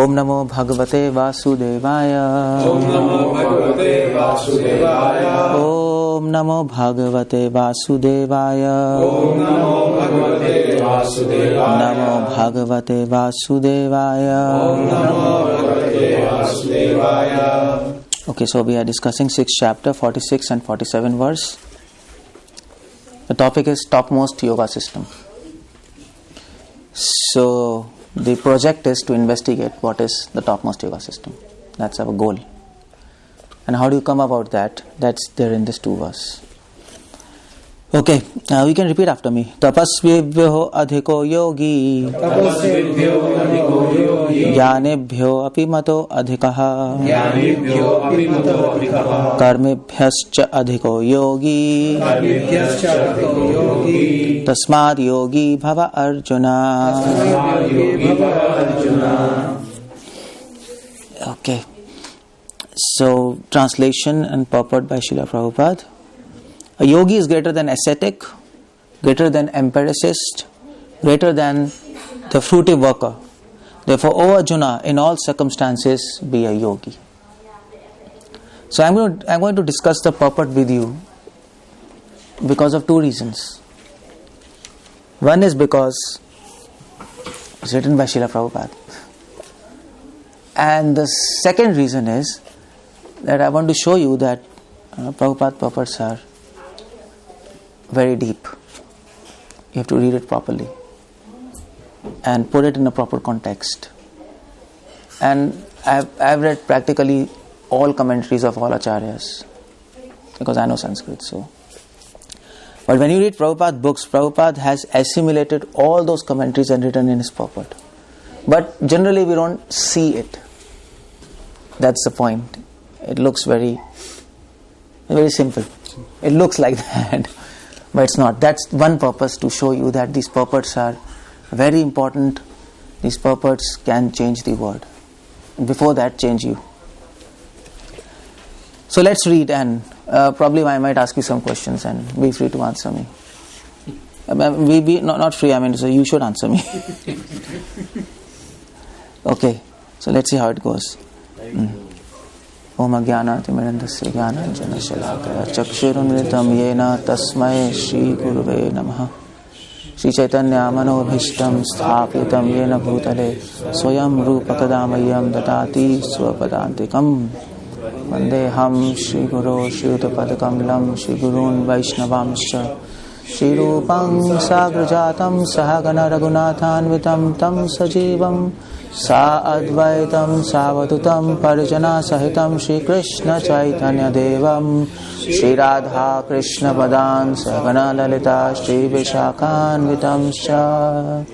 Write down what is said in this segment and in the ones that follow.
ओम नमो भगवते वासुदेवाय। ओम नमो भगवते वासुदेवाय। ओम नमो भगवते वासुदेवाय। ओम नमो भगवते वासुदेवाय। नमो भगवते वासुदेवाय। ओम नमो भगवते वासुदेवाय। Okay, so we are discussing 6th chapter, 46 and 47 verse. The topic is topmost yoga system. So the project is to investigate what is the topmost yoga system. That's our goal. And how do you come about that? That's there in this 2 verse. Okay, we can repeat after me. Tapasvibhyo adhiko yogi. तपस्विभ्यो अधिको Yogi. Jnanebhyo api mato adhikaha. ज्ञानिभ्यो अपि मतो अधिकः। Karmebhyascha adhiko yogi. कर्मिभ्यश्च अधिको योगी। Tasmad yogi bhava Arjuna. तस्मात् योगी भव Arjun. Okay. So, translation and purport by Srila Prabhupada. A yogi is greater than ascetic, greater than empiricist, greater than the fruitive worker. Therefore, O Arjuna, in all circumstances, be a yogi. So, I'm going to discuss the purport with you because of 2 reasons. One is because it's written by Srila Prabhupada. And the second reason is that I want to show you that Prabhupada purports are very deep. You have to read it properly and put it in a proper context. And I've read practically all commentaries of all acharyas because I know Sanskrit. So, but when you read Prabhupada books, Prabhupada has assimilated all those commentaries and written in his purport. But generally we don't see it. That's the point. It looks very simple. It looks like that. But it's not. That's one purpose, to show you that these purports are very important. These purports can change the world. Before that, change you. So let's read, and probably I might ask you some questions and be free to answer me. Not free, so you should answer me. Okay, so let's see how it goes. Om Ajnanaatimirandasya Jnananjana Shalakaya Chakshurunmritam Yena Tasmai Shri Guruve Namaha. Shri Chaitanya Manobhishtam Sthapitam Yena Bhutale Swayam Rupakadamayam Datati Swapadantikam Vandeham Shri Guru Shri Uttapadakamalam Shri Gurun Vaishnavamscha Shri Rupam Sagrajatam Sahagana Raghunathanvitam Tam Sajivam Sa Advaitam Savadutam Parijana Sahitam Shri Krishna Chaitanya Devam Shri Radha Krishna Padan Sagana Lalita Shri Vishakhanvitam Sha.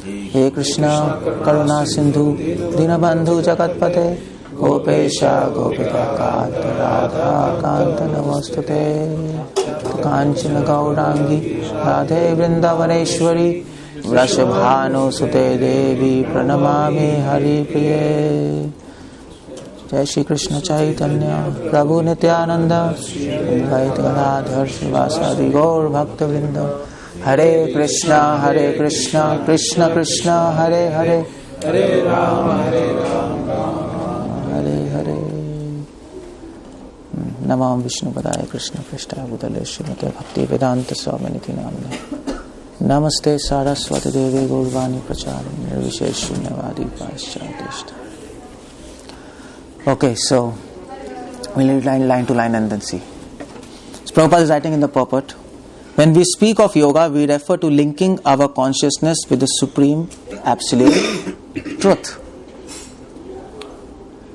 He Krishna Karuna Sindhu Dinabandhu Jagatpate Gopesha Gopika Kanta Radha Kanta Namostute Kanchana Gaurangi Radhe Vrindavaneshwari Vrashabhanu Sute Devi Pranamami Hari Priye. Jai Shri Krishna Chaitanya Prabhu Nityananda Advaita Gadadhar Srivasadi Gaur Bhakta Vrinda. Hare Krishna Krishna Krishna Hare Hare Hare Ram Hare Hare. Namam Vishnu Padaya Krishna Prishthaya Bhutale Srimate Bhakti Vedanta Swaminiti Namne. Namaste Saraswati Devi Gaurvani Pracharani Nirvishesh Shunyavadi Paschatishta. Okay, so we'll read line to line and then see. So Prabhupada is writing in the purport. When we speak of yoga, we refer to linking our consciousness with the supreme absolute truth.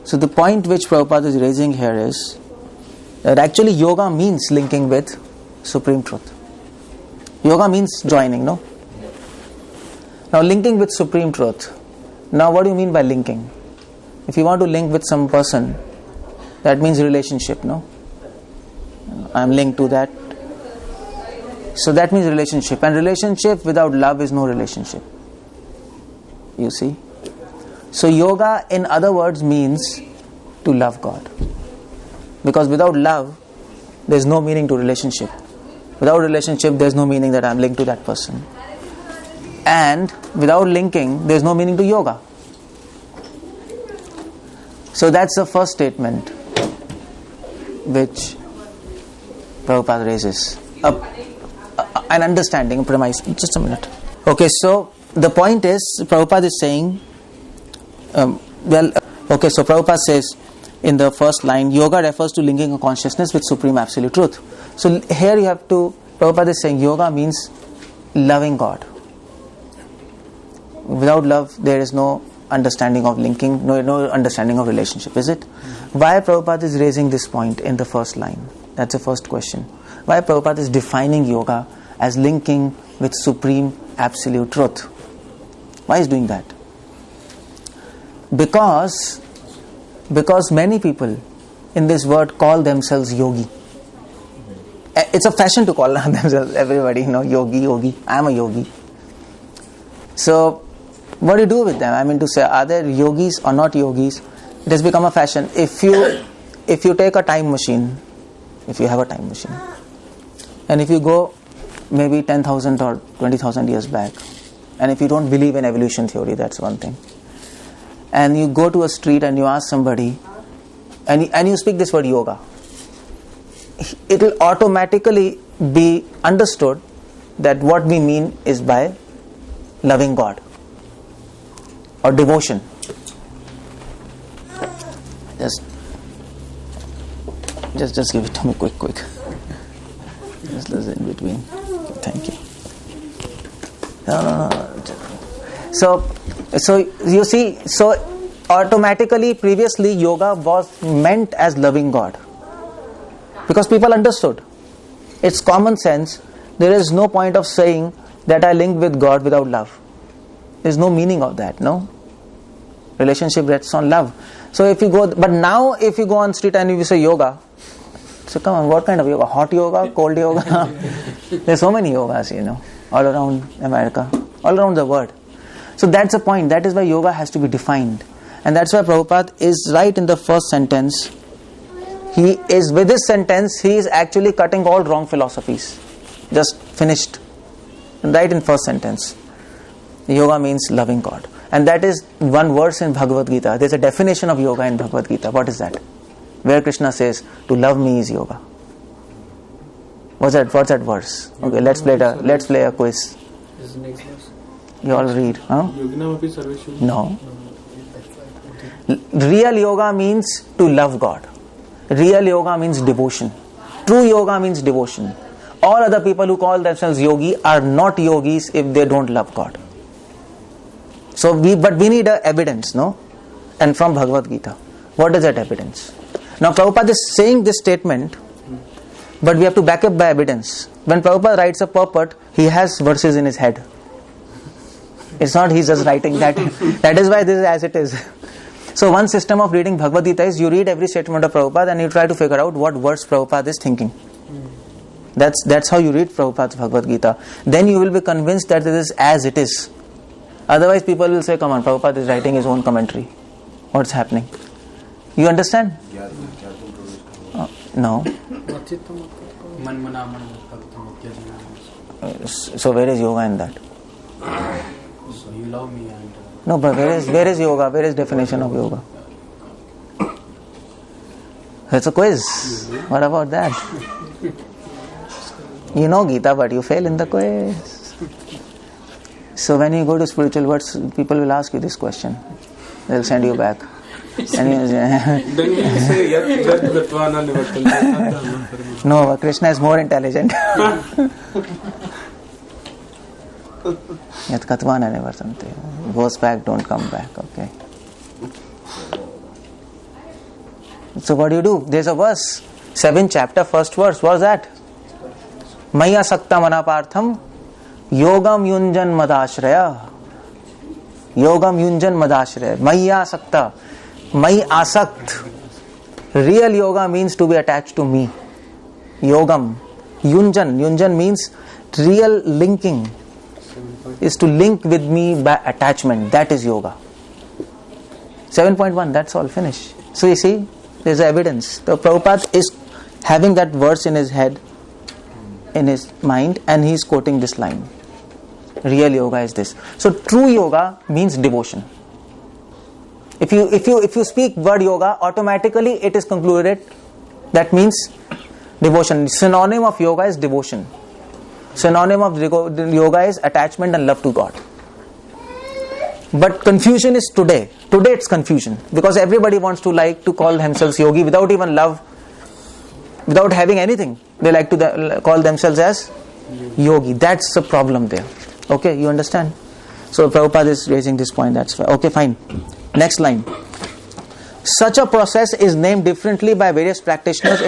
So the point which Prabhupada is raising here is that actually yoga means linking with supreme truth. Yoga means joining, no? Now linking with supreme truth. Now what do you mean by linking? If you want to link with some person, that means relationship, no? I am linked to that. So that means relationship. And relationship without love is no relationship. You see? So yoga, in other words, means to love God. Because without love, there is no meaning to relationship. Without relationship, there is no meaning that I am linked to that person. And without linking, there is no meaning to yoga. So that's the first statement which Prabhupada raises. An understanding, a premise. Just a minute. Okay, so the point is, Prabhupada is saying, so Prabhupada says in the first line, yoga refers to linking a consciousness with supreme absolute truth. So here you have to, Prabhupada is saying yoga means loving God. Without love, there is no understanding of linking, no understanding of relationship, is it? Why Prabhupada is raising this point in the first line? That's the first question. Why Prabhupada is defining yoga as linking with supreme absolute truth? Why is doing that? Because many people in this world call themselves yogi. It's a fashion to call themselves, everybody, yogi, I am a yogi. So, what do you do with them? I mean to say, are they yogis or not yogis? It has become a fashion. If you take a time machine, if you have a time machine, and if you go maybe 10,000 or 20,000 years back, and if you don't believe in evolution theory, that's one thing, and you go to a street and you ask somebody, and you speak this word yoga, it will automatically be understood that what we mean is by loving God or devotion. Just give it to me quick. Just listen in between. Thank you. No. So you see, so automatically previously yoga was meant as loving God. Because people understood. It's common sense. There is no point of saying that I link with God without love. There's no meaning of that, no? Relationship rests on love. So but now if you go on street and you say yoga, so come on, what kind of yoga? Hot yoga, cold yoga? There's so many yogas, all around America, all around the world. So that's the point. That is why yoga has to be defined. And that's why Prabhupada is right in the first sentence. With this sentence, he is actually cutting all wrong philosophies. Just finished. Right in first sentence. Yoga means loving God. And that is one verse in Bhagavad Gita. There's a definition of yoga in Bhagavad Gita. What is that? Where Krishna says, to love me is yoga. What's that verse? Okay, let's play a quiz. Is the next verse? You all read, huh? No. Real yoga means to love God. Real yoga means devotion. True yoga means devotion. All other people who call themselves yogi are not yogis if they don't love God. So but we need evidence, no? And from Bhagavad Gita. What is that evidence? Now Prabhupada is saying this statement, but we have to back up by evidence. When Prabhupada writes a purport, he has verses in his head. It's not he's just writing that. That is why this is as it is. So one system of reading Bhagavad Gita is you read every statement of Prabhupada and you try to figure out what words Prabhupada is thinking. That's how you read Prabhupada's Bhagavad Gita. Then you will be convinced that this is as it is. Otherwise people will say, come on, Prabhupada is writing his own commentary. What's happening? You understand? No. So where is yoga in that? So you love me and... No, but where is yoga? Where is definition of yoga? It's a quiz. What about that? You know Gita, but you fail in the quiz. So when you go to spiritual words, people will ask you this question. They'll send you back. No, Krishna is more intelligent. Yat katvana nivartante. Goes back, don't come back. Okay. So what do? There's a verse. 7th chapter, 1st verse. What's that? Maya sakta manapartham yogam yunjan madashraya. Yogam yunjan madashraya. Maya sakta. Mai asakt. Real yoga means to be attached to me. Yogam. Yunjan. Yunjan means real linking. Is to link with me by attachment. That is yoga. 7.1, that's all, finish. So you see, there's evidence. The Prabhupada is having that verse in his head, in his mind, and he's quoting this line. Real yoga is this. So true yoga means devotion. If you speak word yoga, automatically it is concluded that means devotion. Synonym of yoga is devotion. Synonym of yoga is attachment and love to God. But confusion is today. Today it's confusion because everybody wants to call themselves yogi without even love, without having anything. They like to call themselves as yogi. That's the problem there. Okay, you understand? So Prabhupada is raising this point. That's why. Okay, fine. Next line. Such a process is named differently by various practitioners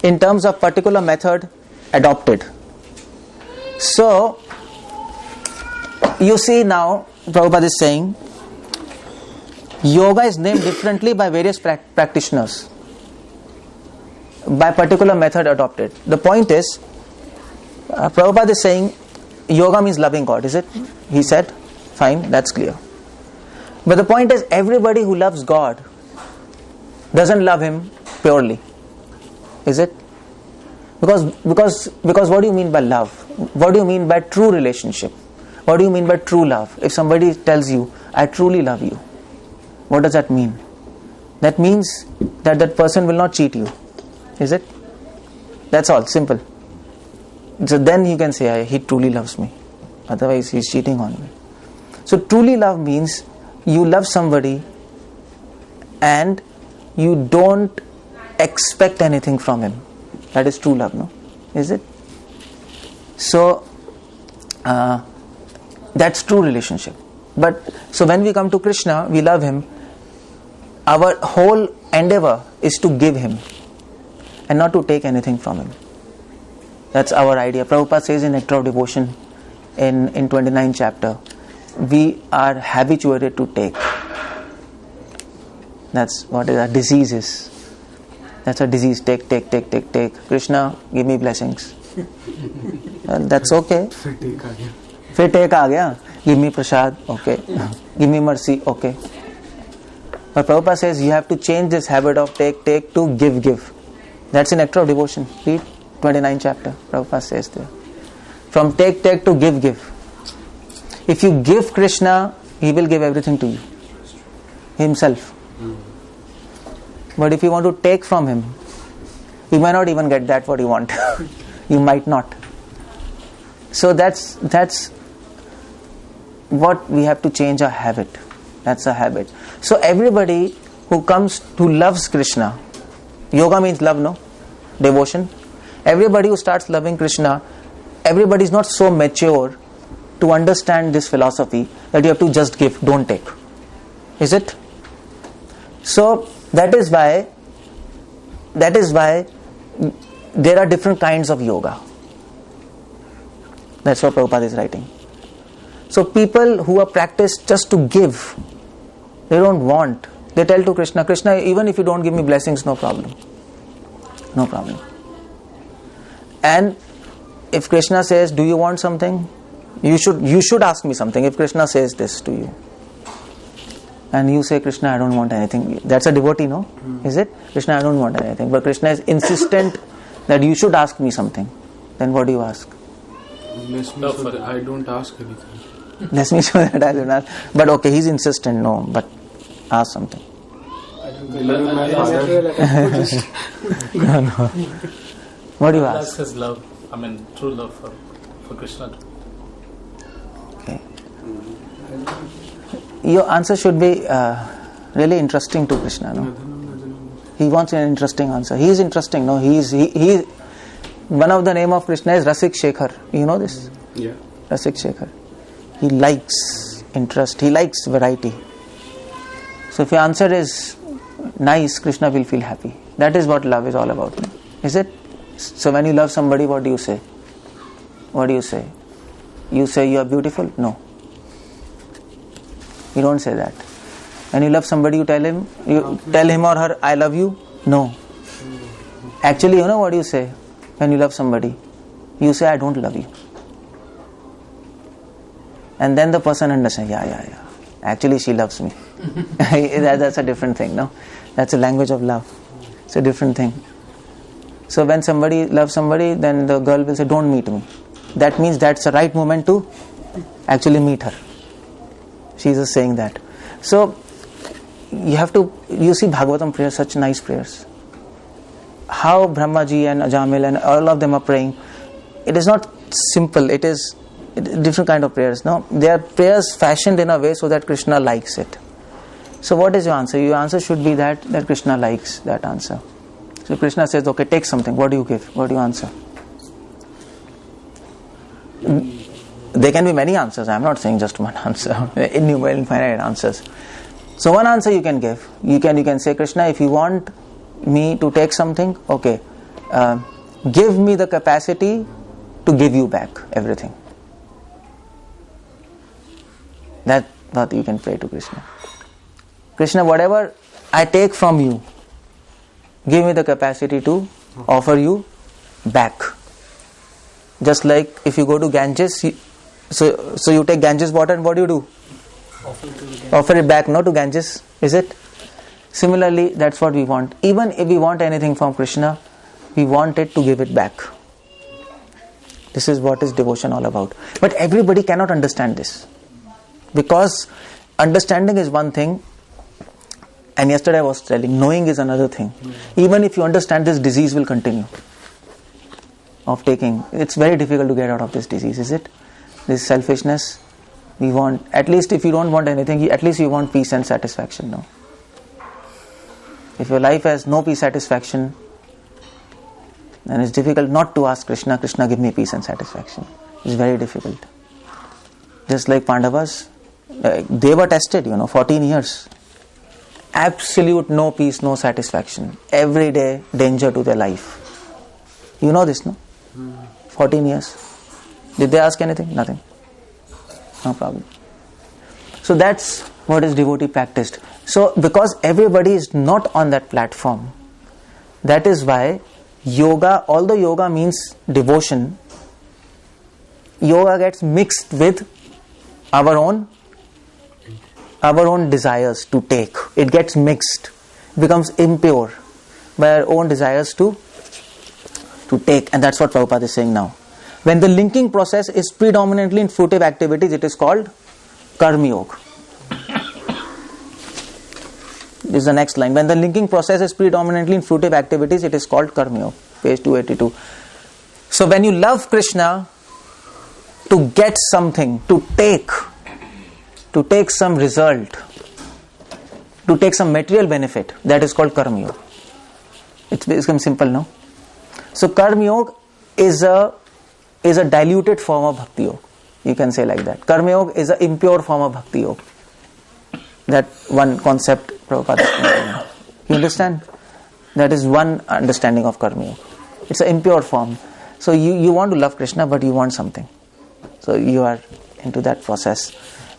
in terms of particular method adopted. So you see now Prabhupada is saying yoga is named differently by various practitioners by particular method adopted. The point is Prabhupada is saying yoga means loving God, is it? He said, fine, that's clear. But the point is everybody who loves God doesn't love Him purely, is it? Because what do you mean by love? What do you mean by true relationship? What do you mean by true love? If somebody tells you, I truly love you, what does that mean? That means that person will not cheat you, is it? That's all, simple. So then you can say, he truly loves me. Otherwise he's cheating on me. So truly love means you love somebody and you don't expect anything from him. That is true love, no? Is it? So that's true relationship. But so when we come to Krishna, we love him. Our whole endeavor is to give him and not to take anything from him. That's our idea. Prabhupada says in Nectar of Devotion in 29th chapter, we are habituated to take. That's what our disease is. That's a disease. Take. Krishna, give me blessings. Well, that's okay. फिर take आ गया. Give me prasad. Okay. Give me mercy. Okay. But Prabhupada says you have to change this habit of take to give. That's in Nectar of Devotion. Read 29th chapter. Prabhupada says there. From take to give. If you give Krishna, He will give everything to you. Himself. But if you want to take from Him, you might not even get that what you want. You might not. So that's what we have to change our habit. That's a habit. So everybody who loves Krishna, yoga means love, no? Devotion. Everybody who starts loving Krishna, everybody is not so mature to understand this philosophy that you have to just give, don't take. Is it? So that is why there are different kinds of yoga. That's what Prabhupada is writing. So people who are practiced just to give, they don't want. They tell to Krishna, even if you don't give me blessings, no problem. No problem. And if Krishna says, do you want something? You should ask me something. If Krishna says this to you, and you say, Krishna, I don't want anything. That's a devotee, no? Is it? Krishna, I don't want anything. But Krishna is insistent that you should ask me something. Then what do you ask? Bless me so that I don't ask anything. Bless me so that I don't ask. But okay, he's insistent, no, but ask something. I don't believe in my father. No. What do you ask? That's his love. True love for Krishna. Okay. Your answer should be really interesting to Krishna, no? He wants an interesting answer. He is interesting, no? He one of the name of Krishna is Rasik Shekhar. You know this? Yeah. Rasik Shekhar. He likes interest. He likes variety. So if your answer is nice, Krishna will feel happy. That is what love is all about. No? Is it? So when you love somebody, what do you say? What do you say? You say you are beautiful? No. You don't say that. When you love somebody, you tell him or her, I love you? No. Actually, you know what you say when you love somebody? You say, I don't love you. And then the person understands, yeah. Actually, she loves me. That's a different thing, no? That's a language of love. It's a different thing. So when somebody loves somebody, then the girl will say, don't meet me. That means that's the right moment to actually meet her. She is just saying that. So you see Bhagavatam prayers, such nice prayers. How Brahmaji and Ajamil and all of them are praying. It is not simple, it is different kind of prayers. No, they are prayers fashioned in a way so that Krishna likes it. So what is your answer? Your answer should be that Krishna likes that answer. So Krishna says, okay, take something. What do you give? What do you answer? There can be many answers. I am not saying just one answer. Infinite answers. So one answer you can give. You can say, Krishna, if you want me to take something, okay, give me the capacity to give you back everything. That's what you can pray to Krishna. Krishna, whatever I take from you, give me the capacity to offer you back. Just like if you go to Ganges, so you take Ganges water and what do? Offer it back, no, to Ganges, is it? Similarly, that's what we want. Even if we want anything from Krishna, we want it to give it back. This is what is devotion all about. But everybody cannot understand this. Because understanding is one thing, and yesterday I was telling, knowing is another thing. Even if you understand, this disease will continue of taking. It's very difficult to get out of this disease, is it? This selfishness. We want, at least if you don't want anything, at least you want peace and satisfaction, no? If your life has no peace, satisfaction, then it's difficult not to ask Krishna, Krishna, give me peace and satisfaction. It's very difficult. Just like Pandavas, they were tested, 14 years. Absolute no peace, no satisfaction. Every day, danger to their life. You know this, no? 14 years. Did they ask anything? Nothing. No problem. So that's what is devotee practiced. So because everybody is not on that platform, that is why yoga, although yoga means devotion, yoga gets mixed with our own desires to take. It gets mixed, becomes impure by our own desires to take, and that's what Prabhupada is saying now. When the linking process is predominantly in fruitive activities, it is called Karma Yoga. This is the next line. When the linking process is predominantly in fruitive activities, it is called Karma Yoga. Page 282. So when you love Krishna to get something, to take some result, to take some material benefit, that is called Karma Yoga. It's become simple, no? So Karma Yoga is a diluted form of Bhakti Yoga. You can say like that. Karma Yoga is an impure form of Bhakti Yoga. That one concept Prabhupada. You understand? That is one understanding of Karma Yoga. It's an impure form. So you want to love Krishna, but you want something. So you are into that process.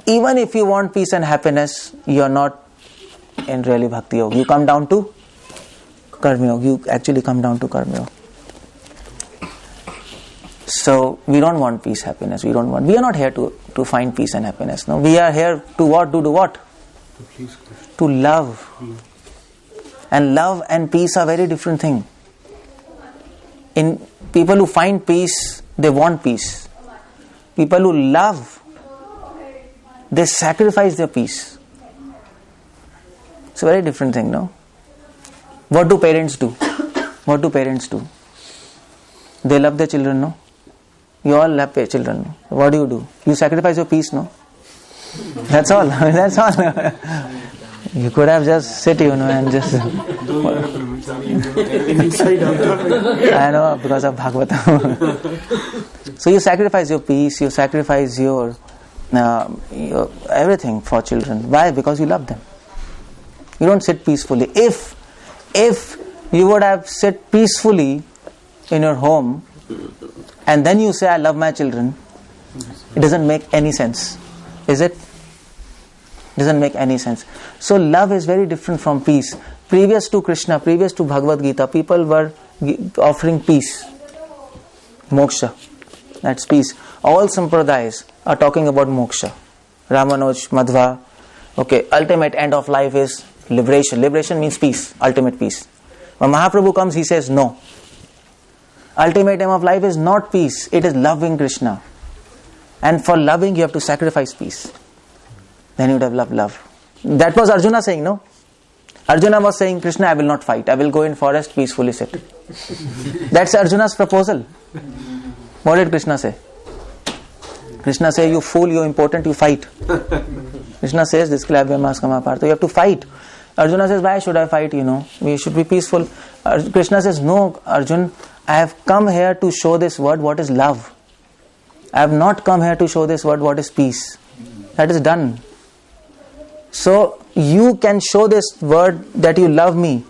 Even if you want peace and happiness, you are not in really Bhakti Yoga. You come down to Karma Yoga. You actually come down to Karma Yoga. So we don't want peace, happiness. We are not here to find peace and happiness. No, we are here to what? To do what? To please Krishna. To love. And love and peace are very different things. In people who find peace, they want peace. People who love, they sacrifice their peace. It's a very different thing, no? What do parents do? What do parents do? They love their children, no? You all love your children. No? What do? You sacrifice your peace, no? That's all. That's all. You could have just sit, and just... I know, because of Bhagavatam. So you sacrifice your peace, you sacrifice your everything for children. Why? Because you love them. You don't sit peacefully. If you would have sit peacefully in your home, and then you say, I love my children, it doesn't make any sense. Is it? Doesn't make any sense. So love is very different from peace. Previous to Krishna, previous to Bhagavad Gita, people were offering peace. Moksha. That's peace. All sampradayas are talking about moksha. Ramanuj, Madhva. Okay, ultimate end of life is liberation. Liberation means peace, ultimate peace. When Mahaprabhu comes, he says no. Ultimate aim of life is not peace, it is loving Krishna. And for loving, you have to sacrifice peace. Then you would have loved love. That was Arjuna saying, no? Arjuna was saying, Krishna, I will not fight. I will go in forest, peacefully sit. That's Arjuna's proposal. What did Krishna say? Krishna says, you fool, you important, you fight. Krishna says, this you have to fight. Arjuna says, why should I fight? We should be peaceful. Krishna says, no, Arjun, I have come here to show this word what is love. I have not come here to show this word what is peace. That is done. So you can show this word that you love me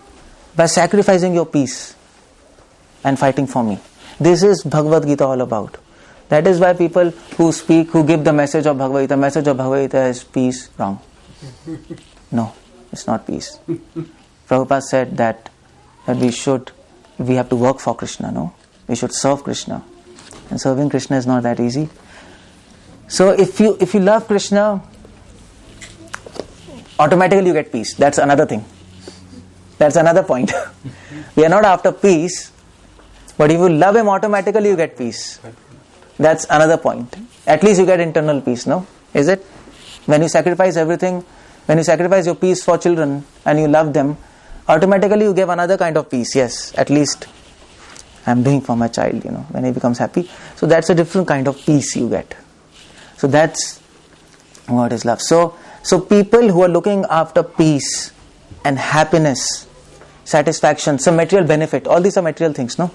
by sacrificing your peace and fighting for me. This is Bhagavad Gita all about. That is why people who speak, who give the message of Bhagavad Gita, message of Bhagavad Gita is peace, wrong. No, it's not peace. Prabhupada said that we have to work for Krishna, no? We should serve Krishna. And serving Krishna is not that easy. So if you love Krishna, automatically you get peace. That's another thing. That's another point. We are not after peace, but if you love him, automatically you get peace. That's another point. At least you get internal peace, no? Is it? When you sacrifice everything, when you sacrifice your peace for children and you love them, automatically you give another kind of peace. Yes, at least I'm doing for my child, when he becomes happy. So that's a different kind of peace you get. So that's what is love. So people who are looking after peace and happiness, satisfaction, some material benefit, all these are material things, no?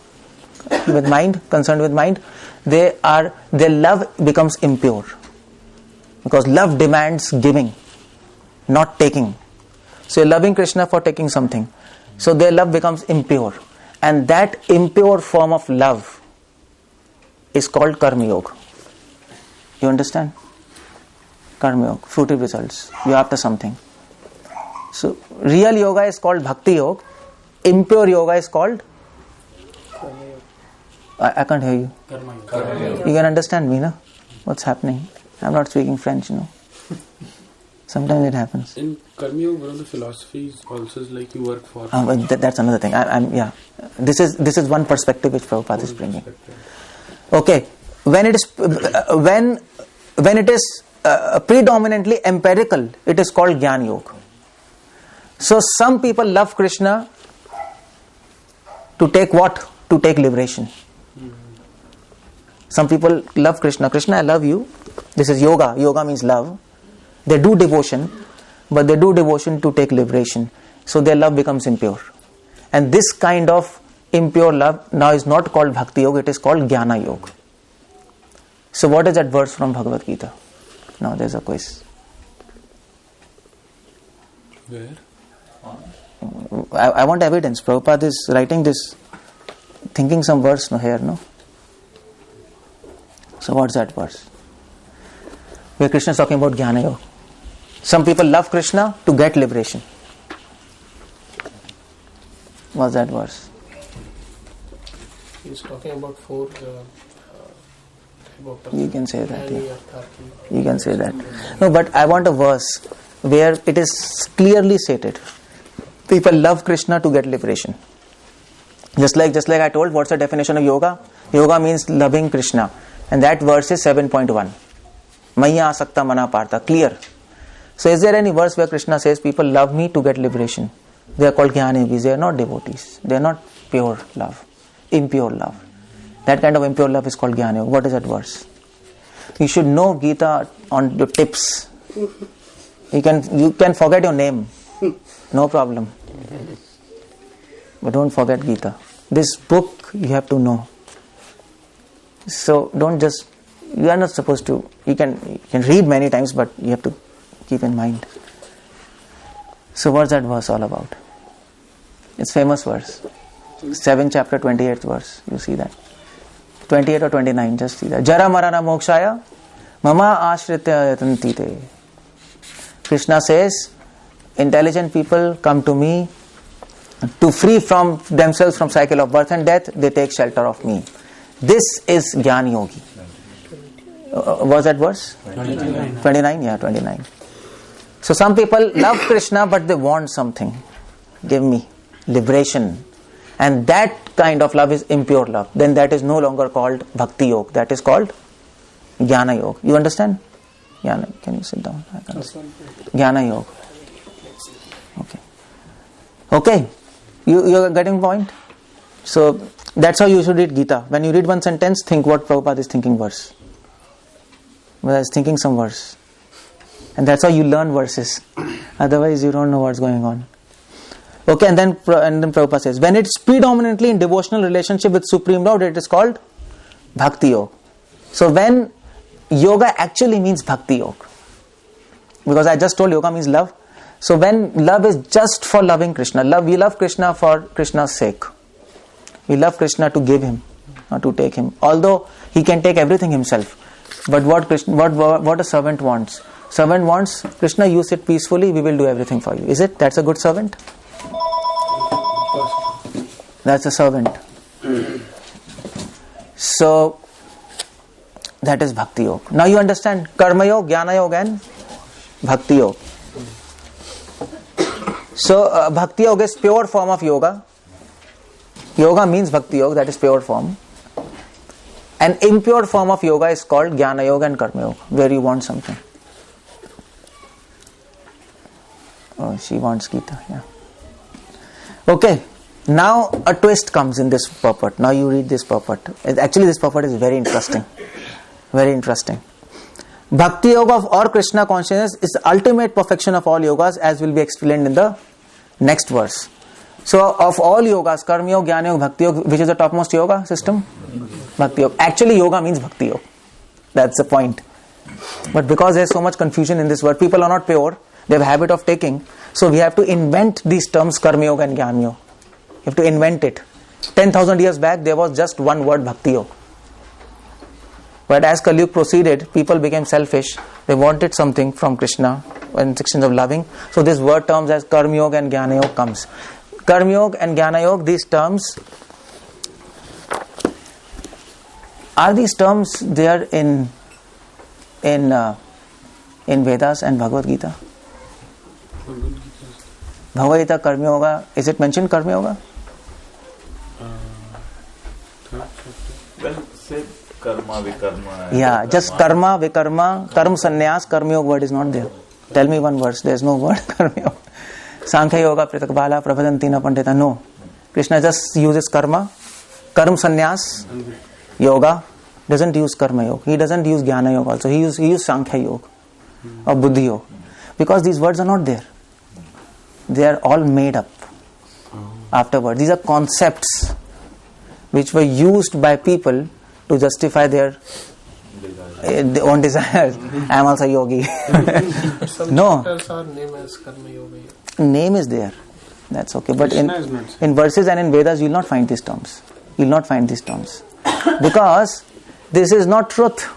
With mind, concerned with mind, their love becomes impure. Because love demands giving, not taking. So you're loving Krishna for taking something. So their love becomes impure. And that impure form of love is called Karma Yoga. You understand? Karma Yoga, fruitive results. You're after something. So real yoga is called Bhakti Yoga. Impure yoga is called? I can't hear you. Karma Yoga. You can understand me, no? What's happening? I'm not speaking French, Sometimes it happens. In Karma Yoga, one of the philosophies also is like you work for. That's another thing. This is one perspective which Prabhupada is bringing. Okay, when it is predominantly empirical, it is called Jnana Yoga. So some people love Krishna to take what? To take liberation. Some people love Krishna. Krishna, I love you. This is yoga. Yoga means love. They do devotion, but they do devotion to take liberation. So their love becomes impure. And this kind of impure love now is not called Bhakti Yoga, it is called Jnana Yoga. So what is that verse from Bhagavad Gita? Now there's a quiz. Where? I want evidence. Prabhupada is writing this, thinking some verse here, no? So what's that verse? Where Krishna is talking about Jnana Yoga. Some people love Krishna to get liberation. What's that verse? He's talking about four. You can say that. Yeah. You can say that. No, but I want a verse where it is clearly stated. People love Krishna to get liberation. Just like I told, what's the definition of yoga? Yoga means loving Krishna. And that verse is 7.1. Maya asakta mana partha. Clear. So is there any verse where Krishna says people love me to get liberation? They are called Jnana Yogis. They are not devotees. They are not pure love. Impure love. That kind of impure love is called Jnana Yoga. What is that verse? You should know Gita on your tips. You can forget your name. No problem. But don't forget Gita. This book you have to know. So don't just, you are not supposed to, you can read many times, but you have to keep in mind. So what's that verse all about? It's famous verse. 7 chapter 28th verse. You see that. 28 or 29, just see that. Jara marana mokshaya mama ashritya yatantite. Krishna says, intelligent people come to me to free from themselves from cycle of birth and death. They take shelter of me. This is Jnana Yogi. Was that verse? 29? Yeah, 29. So some people love Krishna, but they want something. Give me liberation. And that kind of love is impure love. Then that is no longer called Bhakti Yoga. That is called Jnana Yoga. You understand? Jnana, can you sit down? Jnana Yoga. Okay. Okay, you're getting point? So that's how you should read Gita. When you read one sentence, think what Prabhupada is thinking verse. Well, he's thinking some verse. And that's how you learn verses. Otherwise you don't know what's going on. Okay, and then Prabhupada says, when it's predominantly in devotional relationship with Supreme Lord, it is called Bhakti Yoga. So when yoga actually means Bhakti Yoga, because I just told yoga means love. So when love is just for loving Krishna, we love Krishna for Krishna's sake. We love Krishna to give him, not to take him. Although he can take everything himself. But what a servant wants. Servant wants, Krishna, you sit peacefully, we will do everything for you. Is it? That's a good servant? That's a servant. So that is Bhakti Yoga. Now you understand Karma Yoga, Jnana Yoga and Bhakti Yoga. So Bhakti Yoga is pure form of yoga. Yoga means Bhakti Yoga, that is pure form. An impure form of yoga is called Jnana Yoga and Karma Yoga, where you want something. Oh, she wants Gita, yeah. Okay, now a twist comes in this purport. Now you read this purport. Actually, this purport is very interesting. Very interesting. Bhakti Yoga or Krishna consciousness is the ultimate perfection of all yogas, as will be explained in the next verse. So, of all yogas, Karma Yoga, Jnana Yoga, Bhakti Yoga, which is the topmost yoga system? Bhakti Yoga. Actually, yoga means Bhakti Yoga. That's the point. But because there's so much confusion in this word, people are not pure. They have a habit of taking. So, we have to invent these terms Karma Yoga and Jnana Yoga. You have to invent it. 10,000 years back, there was just one word Bhakti Yoga. But as Kali Yuga proceeded, people became selfish. They wanted something from Krishna in sections of loving. So this word terms as Karma Yoga and Jnana Yoga comes. Karma Yoga and Jnana Yoga, these terms, are these terms there in Vedas and Bhagavad Gita? Bhagavad Gita, Karma Yoga, is it mentioned Karma Yoga? Well, say karma, vikarma. Yeah, just karma, vikarma, karma sannyas, karma yoga word is not there. Tell me one verse, there is no word karma yoga. Sankhya yoga, pritakbala, prabhadantina pandita, no. Krishna just uses karma, karma sannyas, yoga, doesn't use karma yoga. He doesn't use jnana yoga also. He uses sankhya yoga or buddhi yoga. Because these words are not there. They are all made up afterwards. These are concepts which were used by people to justify their own desires. I am also yogi. No. Are name as Karma Yoga. Name is there. That's okay. But in verses and in Vedas, you will not find these terms. You will not find these terms. Because this is not truth.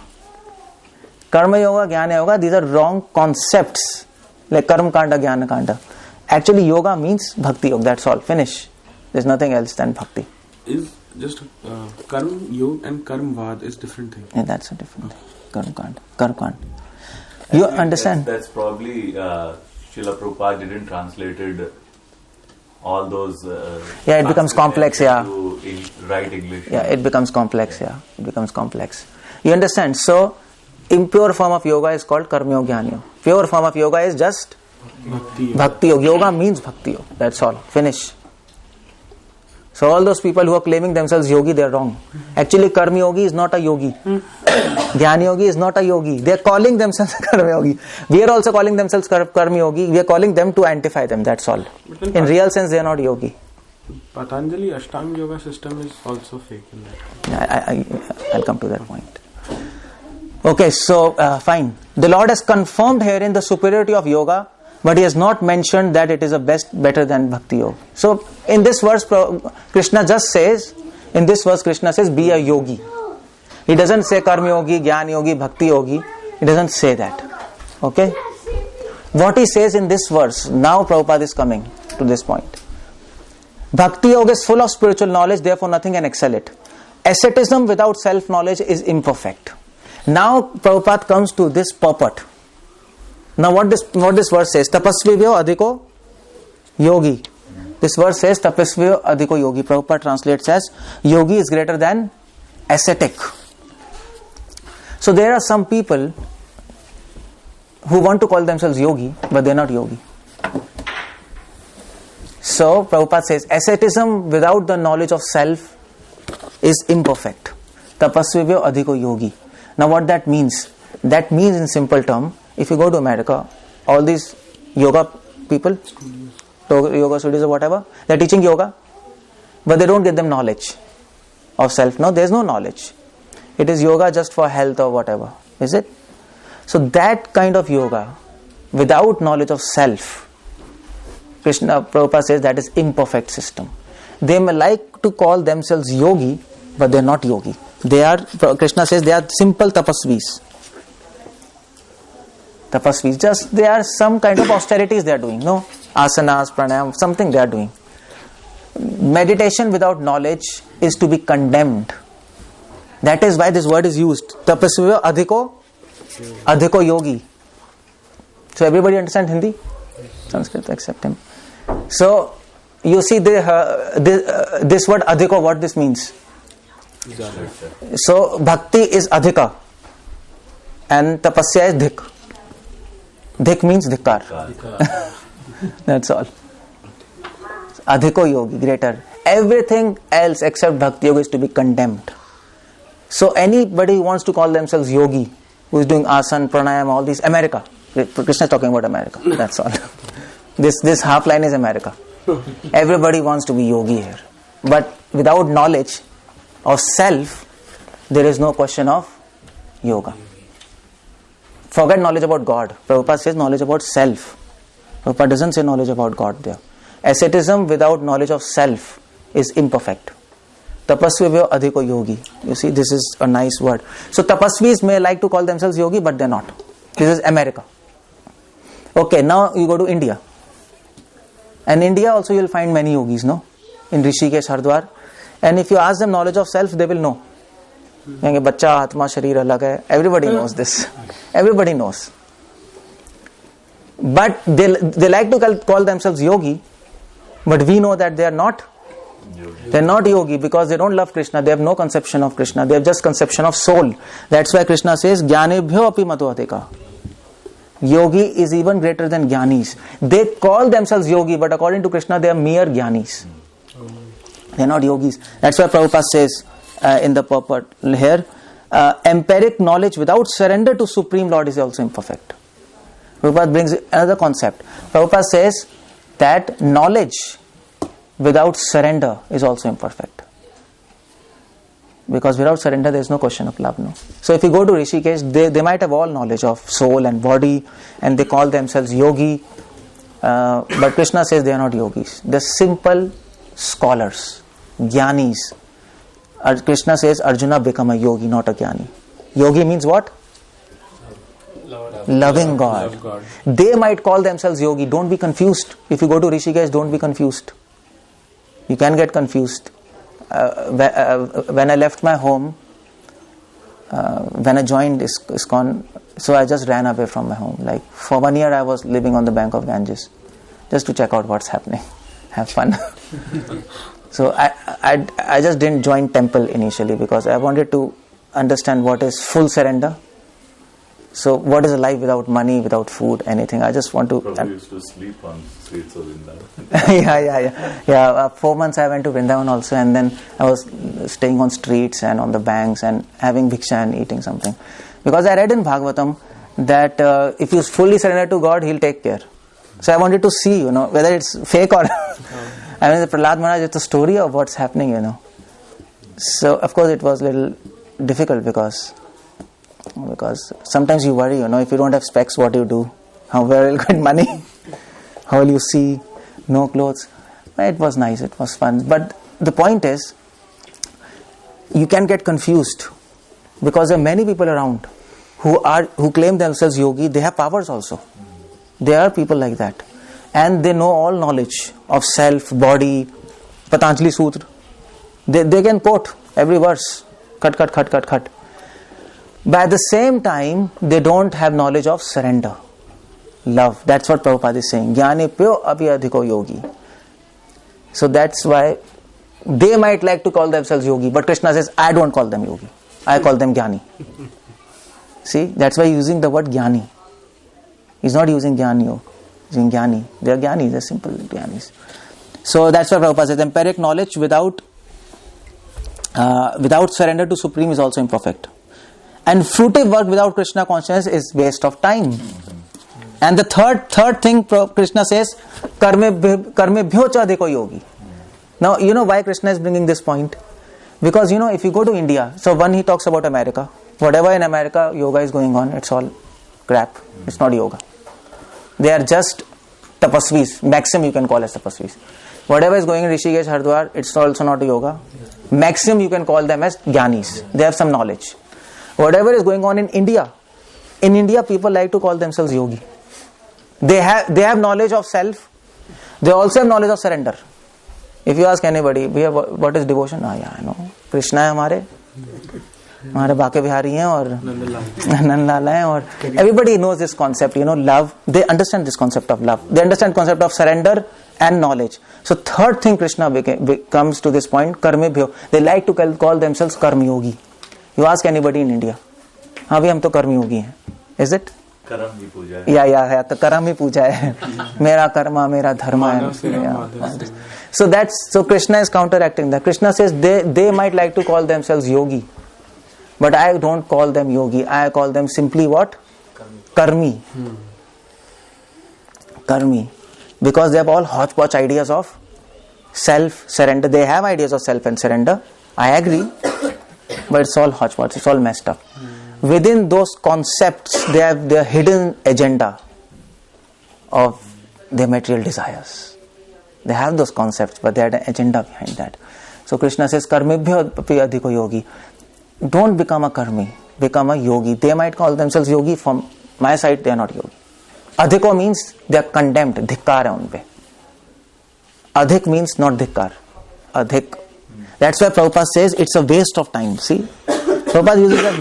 Karma Yoga, Jnana Yoga, these are wrong concepts. Like Karma Kanda, Jnana Kanda. Actually, yoga means Bhakti Yoga. That's all. Finish. There's nothing else than Bhakti. Is just Karma Yoga and Karma Vad is different thing. Yeah, that's a different thing. Karma Kanda. Karma Kanda. You understand? That's probably Srila Prabhupada didn't translated all those. Yeah, it becomes complex. Yeah. To write English. Yeah, it becomes complex. Yeah, it becomes complex. You understand? So, impure form of yoga is called Karma Yoga, Jnana Yoga. Pure form of yoga is just Bhakti Yoga. Yoga means Bhakti Yoga. That's all. Finish. So all those people who are claiming themselves yogi, they are wrong. Actually, Karma Yogi is not a yogi. Jnana Yogi is not a yogi. They are calling themselves Karma Yogi. We are also calling themselves Karma Yogi. We are calling them to antify them. That's all. In real sense, they are not yogi. Patanjali Ashtanga Yoga system is also fake in that. I'll come to that point. Okay, so fine. The Lord has confirmed herein the superiority of yoga, but he has not mentioned that it is better than Bhakti Yoga. So in this verse, Krishna just says, be a yogi. He doesn't say Karma Yogi, Jnana Yogi, Bhakti Yogi. He doesn't say that. Okay? What he says in this verse, now Prabhupada is coming to this point. Bhakti Yoga is full of spiritual knowledge, therefore nothing can excel it. Asceticism without self-knowledge is imperfect. Now Prabhupada comes to this purport. Now what this verse says, tapasvivyo adhiko yogi. This verse says tapasvivyo adhiko yogi. Prabhupada translates as yogi is greater than ascetic. So there are some people who want to call themselves yogi, but they are not yogi. So Prabhupada says, asceticism without the knowledge of self is imperfect. Tapasvivyo adhiko yogi. Now what that means? That means in simple term, if you go to America, all these yoga people, yoga studios or whatever, they're teaching yoga, but they don't give them knowledge of self. No, there's no knowledge. It is yoga just for health or whatever. Is it? So that kind of yoga, without knowledge of self, Prabhupada says that is imperfect system. They may like to call themselves yogi, but they're not yogi. They are, Krishna says, they are simple tapasvis. Tapasvis, just they are some kind of austerities they are doing. No, asanas, pranayam, something they are doing. Meditation without knowledge is to be condemned. That is why this word is used. Tapasvivyo adhiko yogi. So everybody understand Hindi? Sanskrit, except him. So you see this word adhiko, what this means? So bhakti is adhika and tapasya is dhik. Dhik means dhikkar. That's all. Adhiko yogi, greater. Everything else except bhakti yoga is to be condemned. So anybody who wants to call themselves yogi, who is doing asana, pranayam, all these, America. Krishna is talking about America. That's all. This half line is America. Everybody wants to be yogi here. But without knowledge of self, there is no question of yoga. Forget knowledge about God. Prabhupada says knowledge about self. Prabhupada doesn't say knowledge about God there. Asceticism without knowledge of self is imperfect. Tapasvivyo adhiko yogi. You see, this is a nice word. So tapasvis may like to call themselves yogi, but they're not. This is America. Okay, now you go to India. And India also you'll find many yogis, no? In Rishikesh, Hardwar. And if you ask them knowledge of self, they will know. Bacha, Atma, Sharir alag hai. Everybody knows this. Everybody knows. But they like to call themselves yogi, but we know that they are not. They are not yogi because they don't love Krishna. They have no conception of Krishna. They have just conception of soul. That's why Krishna says, Jnanebhyo api mato adhika. Yogi is even greater than Jnanis. They call themselves yogi, but according to Krishna, they are mere Jnanis. They are not yogis. That's why Prabhupada says in the purport here, empiric knowledge without surrender to Supreme Lord is also imperfect. Prabhupada brings another concept. Prabhupada says that knowledge without surrender is also imperfect. Because without surrender there is no question of love. No. So if you go to Rishikesh, they might have all knowledge of soul and body and they call themselves yogi. But Krishna says they are not yogis. They are simple scholars, jnanis. Krishna says Arjuna become a yogi, not a jnani. Yogi means what? Loving God. They might call themselves yogi. Don't be confused. If you go to Rishikesh, don't be confused. You can get confused. When I left my home, when I joined ISKCON, so I just ran away from my home. Like for 1 year I was living on the bank of Ganges just to check out what's happening, have fun. So I just didn't join temple initially because I wanted to understand what is full surrender. So what is a life without money, without food, anything? I just want to... Probably used to sleep on streets of Vrindavan. Yeah. 4 months I went to Vrindavan also, and then I was staying on streets and on the banks and having bhiksha and eating something. Because I read in Bhagavatam that if you fully surrender to God, He'll take care. So I wanted to see, whether it's fake or... I mean, the Prahlad Maharaj, it's a story of what's happening, So of course it was a little difficult because sometimes you worry, if you don't have specs, what do you do? Where will you get money? How will you see? No clothes. It was nice, it was fun. But the point is, you can get confused because there are many people around who claim themselves yogi. They have powers also. There are people like that. And they know all knowledge of self, body, Patanjali Sutra. They can quote every verse. Cut. But at the same time, they don't have knowledge of surrender, love. That's what Prabhupada is saying. Jnanebhyo api adhiko yogi. So that's why they might like to call themselves yogi, but Krishna says, I don't call them yogi. I call them jnani. See, that's why he's using the word jnani. He's not using jnani, he's using jnani. They are jnanis, they're simple jnanis. So that's why Prabhupada says empiric knowledge without surrender to Supreme is also imperfect. And fruitive work without Krishna consciousness is waste of time. And the third thing Krishna says, karmebhyo cha adhiko yogi. Now, you know why Krishna is bringing this point? Because, you know, if you go to India, so when he talks about America, whatever in America yoga is going on, it's all crap. It's not yoga. They are just tapasvis. Maximum you can call as tapasvis. Whatever is going in Rishikesh, Haridwar, it's also not yoga. Maximum you can call them as jnanis. They have some knowledge. Whatever is going on in India people like to call themselves yogi. They have knowledge of self. They also have knowledge of surrender. If you ask anybody, what is devotion? Yeah, I know. Krishna है हमारे बाके बिहारी हैं और नंदलाला हैं और everybody knows this concept, you know, love. They understand this concept of love. They understand concept of surrender and knowledge. So third thing Krishna comes to this point, karmebhyo. They like to call themselves karma yogi. You ask anybody in India, हाँ भी हम तो कर्म योगी हैं. Is it? कर्म ही पूजा है. Yeah, तो कर्म ही पूजा है. मेरा कर्मा, मेरा धर्मा है. So Krishna is counteracting that. Krishna says they might like to call themselves yogi, but I don't call them yogi. I call them simply what? Karmi. Karmi. Because they have all hodgepodge ideas of self, surrender. They have ideas of self and surrender. I agree. But it's all hodgepodge. It's all messed up. Within those concepts, they have their hidden agenda of their material desires. They have those concepts, but they have an agenda behind that. So Krishna says, karmebhyo adhiko yogi. Don't become a karmi. Become a yogi. They might call themselves yogi. From my side, they are not yogi. Adhiko means they are condemned. Dhikkar hai unpe. Adhik means not dhikkar. Adhik. That's why Prabhupada says it's a waste of time. See, Prabhupada uses a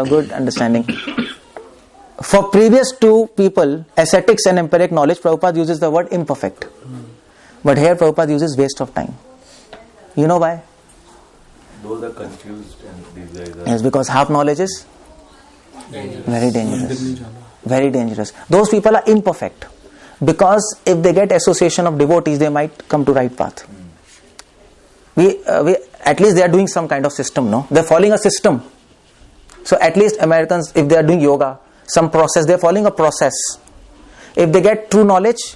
good understanding. For previous two people, ascetics and empiric knowledge, Prabhupada uses the word imperfect. But here Prabhupada uses waste of time. You know why? Those are confused and these guys are... Yes, because half knowledge is very dangerous. Very dangerous. Those people are imperfect. Because if they get association of devotees, they might come to right path. We at least they are doing some kind of system, no? They are following a system. So at least Americans, if they are doing yoga, some process, they are following a process. If they get true knowledge,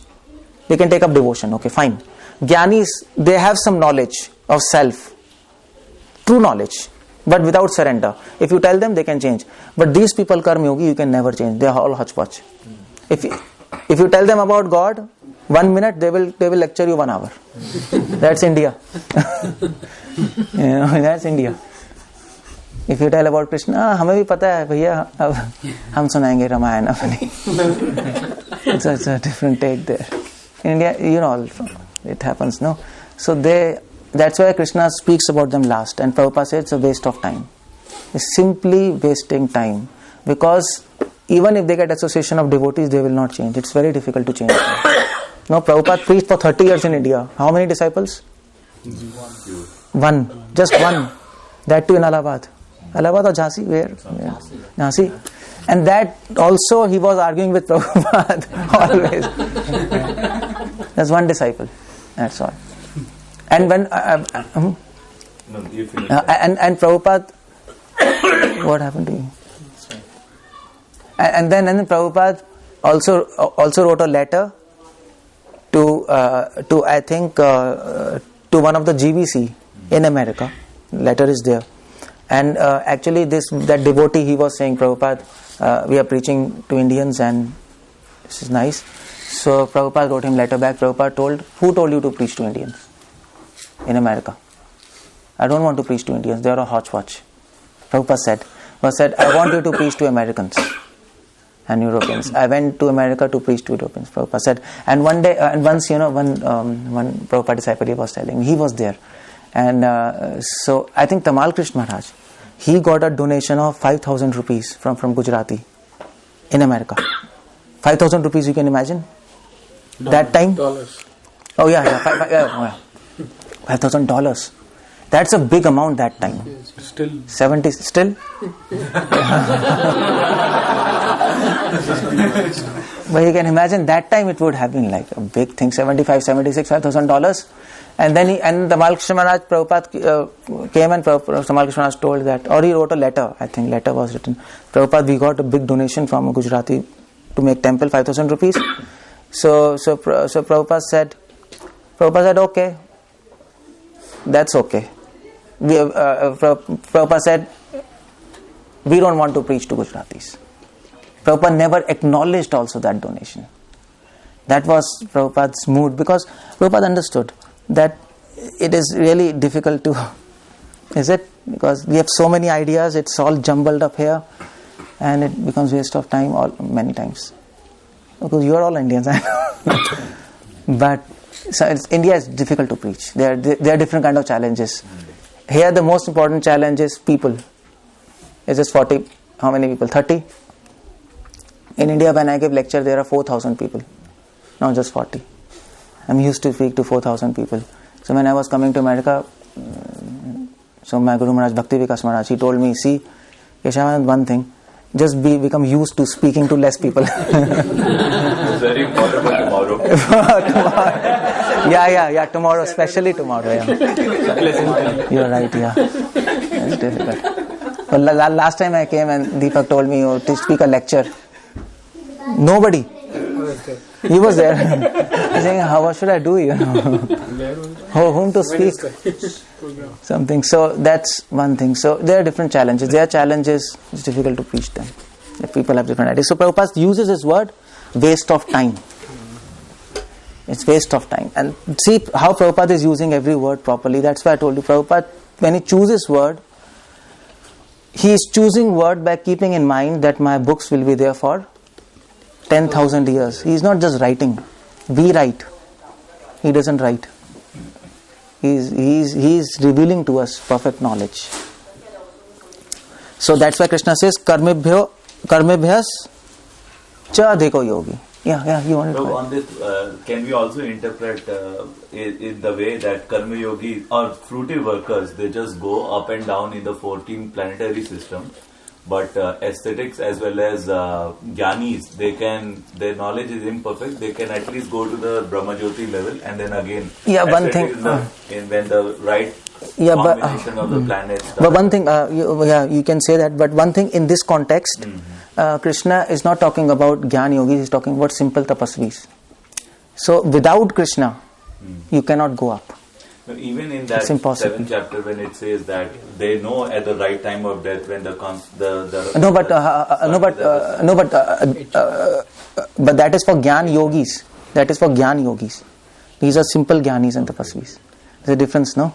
they can take up devotion. Okay, fine. Jnanis, they have some knowledge of self. True knowledge. But without surrender. If you tell them, they can change. But these people, karma yogi, you can never change. They are all hodgepodge. If you tell them about God, 1 minute they will lecture you 1 hour. That's India. That's India. If you tell about Krishna, हमें भी पता है भैया, अब हम सुनाएंगे रामायण अपनी. It's a different take there. In India, you know, it happens, no? So that's why Krishna speaks about them last, and Prabhupada says it's a waste of time. It's simply wasting time, because even if they get association of devotees, they will not change. It's very difficult to change. No, Prabhupada preached for 30 years in India. How many disciples? One. Just one. That too in Allahabad. Allahabad or Jhansi? Where? Jhansi. And that also he was arguing with Prabhupada always. There's one disciple. That's all. And when and Prabhupada, what happened to you? And then Prabhupada also wrote a letter to I think to one of the GBC in America. Letter is there, and actually that devotee, he was saying, Prabhupada, we are preaching to Indians and this is nice. So Prabhupada wrote him letter back. Prabhupada told, who told you to preach to Indians in America? I don't want to preach to Indians. They are a hodgepodge. Prabhupada said, I want you to preach to Americans and Europeans. I went to America to preach to Europeans. Prabhupada said, and one day, and once, you know, one Prabhupada disciple, he was telling me, he was there. And so I think Tamal Krishna Maharaj, he got a donation of 5,000 rupees from Gujarati in America. 5,000 rupees, you can imagine? That time? Dollars. Oh yeah. $5,000. That's a big amount that time. Still. 70, still? But you can imagine that time it would have been like a big thing, $75,000-$76,000. And then Tamal Krishna Maharaj, Prabhupada came and Tamal Krishna Maharaj told that, or he wrote a letter, I think letter was written, Prabhupada, we got a big donation from a Gujarati to make temple, 5,000 rupees. So Prabhupada said, okay, that's okay. Prabhupada said, we don't want to preach to Gujaratis. Prabhupada never acknowledged also that donation. That was Prabhupada's mood, because Prabhupada understood that it is really difficult to, is it? Because we have so many ideas, it's all jumbled up here and it becomes waste of time many times. Because you are all Indians, I know. But so India is difficult to preach. There are different kind of challenges. Here the most important challenge is people. It's just 40, how many people? 30? In India, when I give lecture, there are 4,000 people, not just 40. I'm used to speak to 4,000 people. So when I was coming to America, so my Guru Maharaj, Bhakti Vikas Maharaj, he told me, see, Keshavanand, one thing, just become used to speaking to less people. It's very important for tomorrow. Yeah, tomorrow, especially tomorrow. Yeah. You're right, yeah. It's difficult. Well, last time I came and Deepak told me to speak a lecture. Nobody. He was there. He's saying, what should I do? Whom to speak? Something. So that's one thing. So there are different challenges. There are challenges. It's difficult to preach them. If people have different ideas. So Prabhupada uses his word, waste of time. It's waste of time. And see how Prabhupada is using every word properly. That's why I told you, Prabhupada, when he chooses word, he is choosing word by keeping in mind that my books will be there for 10,000 years. He is not just writing. We write. He doesn't write. He is revealing to us perfect knowledge. So that's why Krishna says, karmebhyas cha adhiko yogi. Yeah, you want to So on this, can we also interpret in the way that karma yogi or fruity workers, they just go up and down in the 14 planetary system, but aesthetics as well as jnanis, their knowledge is imperfect, they can at least go to the Brahmajyoti level and then again one thing when the right combination of the planets. But one thing, you can say that, but one thing in this context, Krishna is not talking about Jnana Yogis, he is talking about simple tapasvis. So without Krishna, you cannot go up. Even in that 7th chapter, when it says that they know at the right time of death when but that is for Jnana Yogis. That is for Jnana Yogis. These are simple Jnanis and tapasvis. There's a difference, no?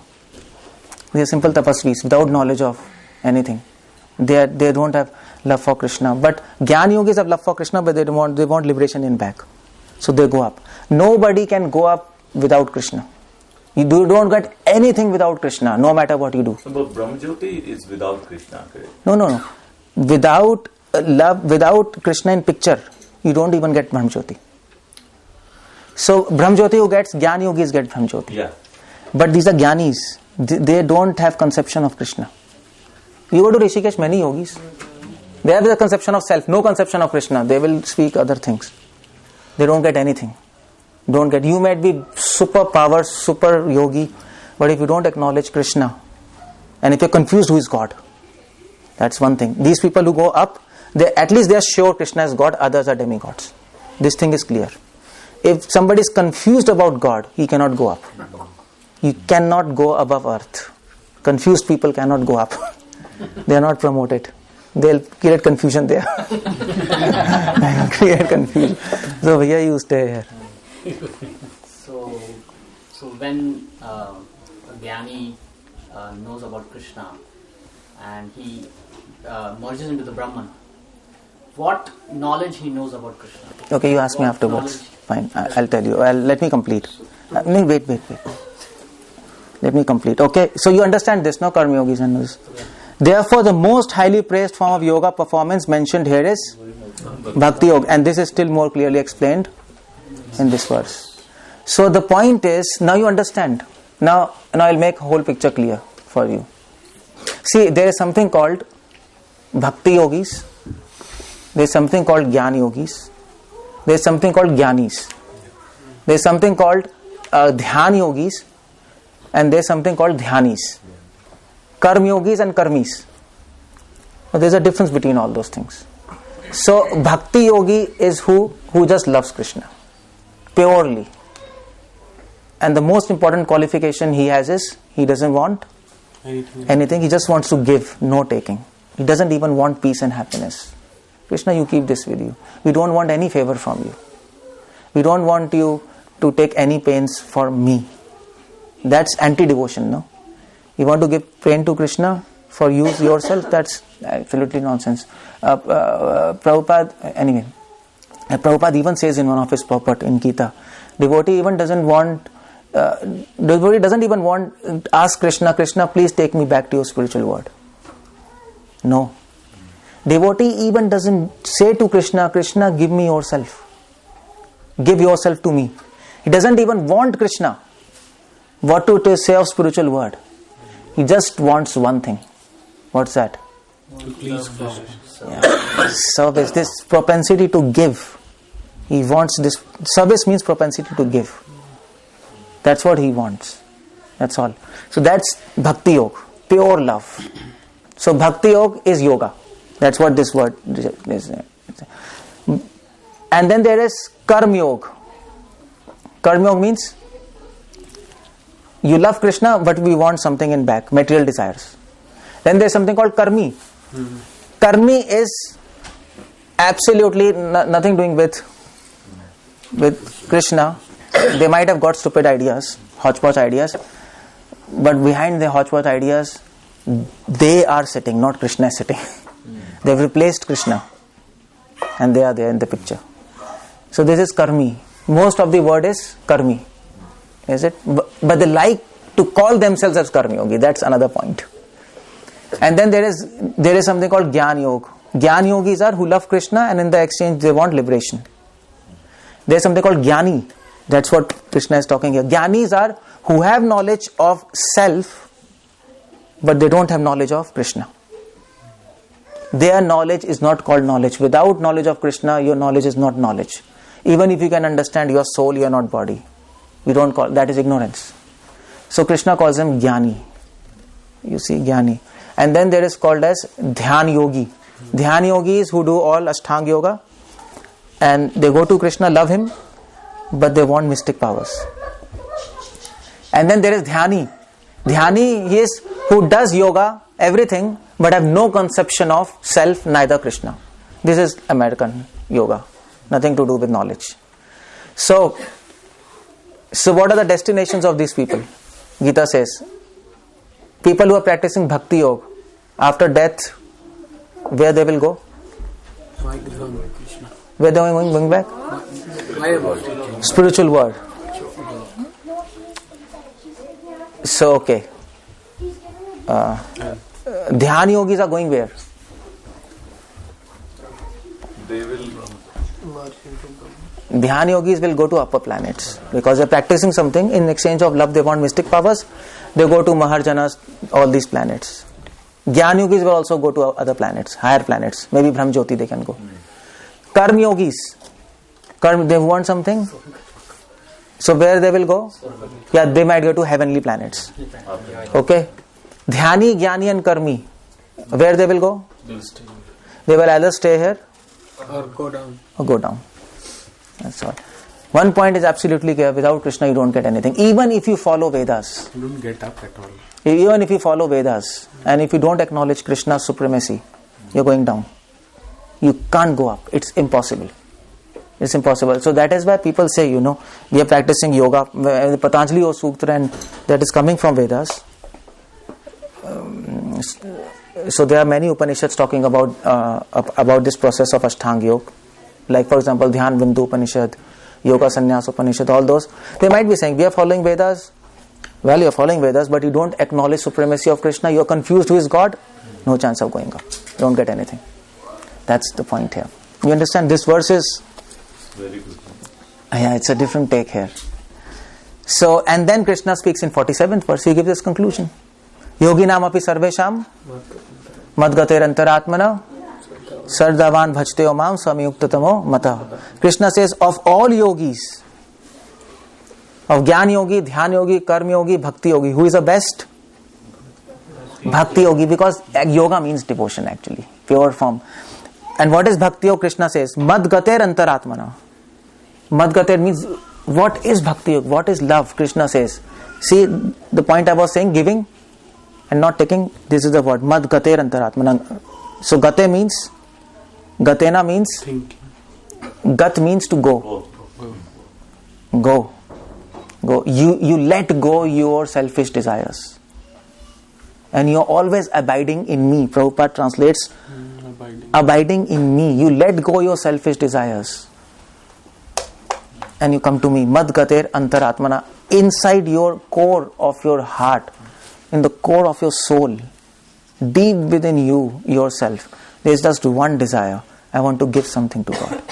They are simple tapasvis without knowledge of anything. They don't have love for Krishna. But Jnana Yogis have love for Krishna, but they want liberation in back. So they go up. Nobody can go up without Krishna. You don't get anything without Krishna, no matter what you do. So, but Brahmajyoti is without Krishna, correct? No. Without love, without Krishna in picture, you don't even get Brahmajyoti. So Brahmajyoti who gets, Jnana Yogis get Brahmajyoti. Yeah. But these are Jnanis. They don't have conception of Krishna. You go to Rishikesh, many yogis, they have the conception of self, no conception of Krishna. They will speak other things. They don't get anything. You might be super power, super yogi, but if you don't acknowledge Krishna, and if you're confused who is God, that's one thing. These people who go up, at least they are sure Krishna is God, others are demigods. This thing is clear. If somebody is confused about God, he cannot go up. You cannot go above earth. Confused people cannot go up. They are not promoted. They'll create confusion there. Create confusion. So here you stay here. So when a Jnani knows about Krishna and he merges into the Brahman, what knowledge he knows about Krishna? Okay, you ask me afterwards. Fine, I'll tell you. Let me complete. Wait. Let me complete. Okay, so you understand this, no, Karma Yogis and this. Therefore, the most highly praised form of yoga performance mentioned here is Bhakti Yoga, and this is still more clearly explained in this verse. So the point is, now you understand. Now I'll make whole picture clear for you. See, there is something called Bhakti Yogis. There is something called Jnana Yogis. There is something called Jnanis. There is something called Dhyan Yogis, and there is something called Dhyanis. Karm Yogis and Karmis. So there is a difference between all those things. So Bhakti Yogi is who just loves Krishna purely. And the most important qualification he has is he doesn't want anything. He just wants to give, no taking. He doesn't even want peace and happiness. Krishna, you keep this with you. We don't want any favor from you. We don't want you to take any pains for me. That's anti-devotion, no? You want to give pain to Krishna for use yourself? That's absolutely nonsense. Prabhupada even says in one of his purport in Gita, devotee doesn't even want ask Krishna, please take me back to your spiritual world. No. Devotee even doesn't say to Krishna, give me yourself. Give yourself to me. He doesn't even want Krishna what to say of spiritual word. He just wants one thing. What's that? To please Krishna. Yeah. Service, this propensity to give. He wants this. Service means propensity to give. That's what he wants. That's all. So that's Bhakti Yoga, pure love. So Bhakti Yoga is yoga. That's what this word is. And then there is Karma Yoga. Karma Yoga means you love Krishna but we want something in back, material desires. Then there is something called Karmi. Karmi is absolutely nothing doing with Krishna. They might have got stupid ideas, hodgepodge ideas, but behind the hodgepodge ideas, they are sitting, not Krishna is sitting. They've replaced Krishna and they are there in the picture. So this is Karmi. Most of the word is Karmi. Is it? But they like to call themselves as Karmi Yogi. That's another point. And then there is something called Jnana Yoga. Jnana Yogis are who love Krishna and in the exchange they want liberation. There is something called Jnani. That's what Krishna is talking here. Jnanis are who have knowledge of self but they don't have knowledge of Krishna. Their knowledge is not called knowledge. Without knowledge of Krishna, your knowledge is not knowledge. Even if you can understand your soul, you are not body. We don't call that is ignorance. So Krishna calls them Jnani. You see, Jnani. And then there is called as Dhyan Yogi. Dhyan Yogis who do all Ashtanga Yoga and they go to Krishna, love him, but they want mystic powers. And then there is Dhyani. Dhyani, he is who does yoga, everything, but have no conception of self, neither Krishna. This is American yoga. Nothing to do with knowledge. So what are the destinations of these people? Gita says, people who are practicing Bhakti Yoga, after death, where they will go? Where they are going back? Spiritual world. So, okay. Dhyan Yogis are going where? They will. Dhyan Yogis will go to upper planets because they are practicing something. In exchange of love, they want mystic powers. They go to Maharjanas, all these planets. Jnana Yogis will also go to other planets, higher planets. Maybe Brahmajyoti they can go. Karma Yogis, they want something. So where they will go? Yeah, they might go to heavenly planets. Okay. Dhyani, Jnani and Karmi, where they will go? They will either stay here or go down. That's all. One point is absolutely clear: without Krishna, you don't get anything. Even if you follow Vedas, You don't get up at all. even if you follow Vedas, and if you don't acknowledge Krishna's supremacy, you're going down. You can't go up. It's impossible. It's impossible. So that is why people say, we are practicing yoga. The Patanjali or Sutra, and that is coming from Vedas. So there are many Upanishads talking about this process of Ashtanga Yoga. Like for example, Dhyan Bindu Upanishad, Yoga Sannyasa Upanishad, all those. They might be saying, we are following Vedas. Well, you are following Vedas, but you don't acknowledge supremacy of Krishna. You are confused who is God. No chance of going up. You don't get anything. That's the point here. You understand? This verse is Very good. Yeah, it's a different take here. So, and then Krishna speaks in 47th verse. He gives this conclusion. Yoginam api sarvesham madgater antaratmana Sardavan bhajte omam samyuktamo mata. Krishna says, of all yogis, of Jnana Yogi, Dhyana Yogi, Karma Yogi, Bhakti Yogi, who is the best? Bhakti Yogi, because yoga means devotion actually, pure form. And what is Bhakti Yoga? Krishna says, Mad gater antaratmana. Mad gater means, what is Bhakti Yoga? What is love? Krishna says. See, the point I was saying, giving and not taking, this is the word, Mad gater antaratmana. So gate means, gatena means, Thinking. gat means to go. Go. Go. You let go your selfish desires. And you're always abiding in me. Prabhupada translates, abiding in me. You let go your selfish desires. And you come to me. Mad gater antaratmana. Inside your core of your heart, in the core of your soul, deep within you, yourself, there is just one desire. I want to give something to God.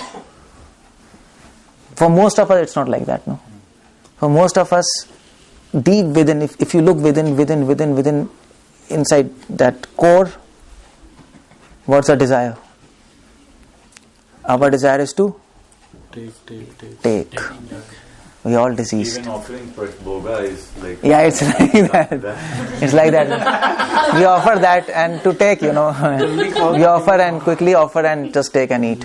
For most of us, it's not like that, no? For most of us, deep within, if you look within, inside that core, what's the desire? Our desire is to take. We all diseased. Even offering boga is like... Yeah, it's like that. It's like that. We offer that and to take, we offer and quickly offer and just take and eat.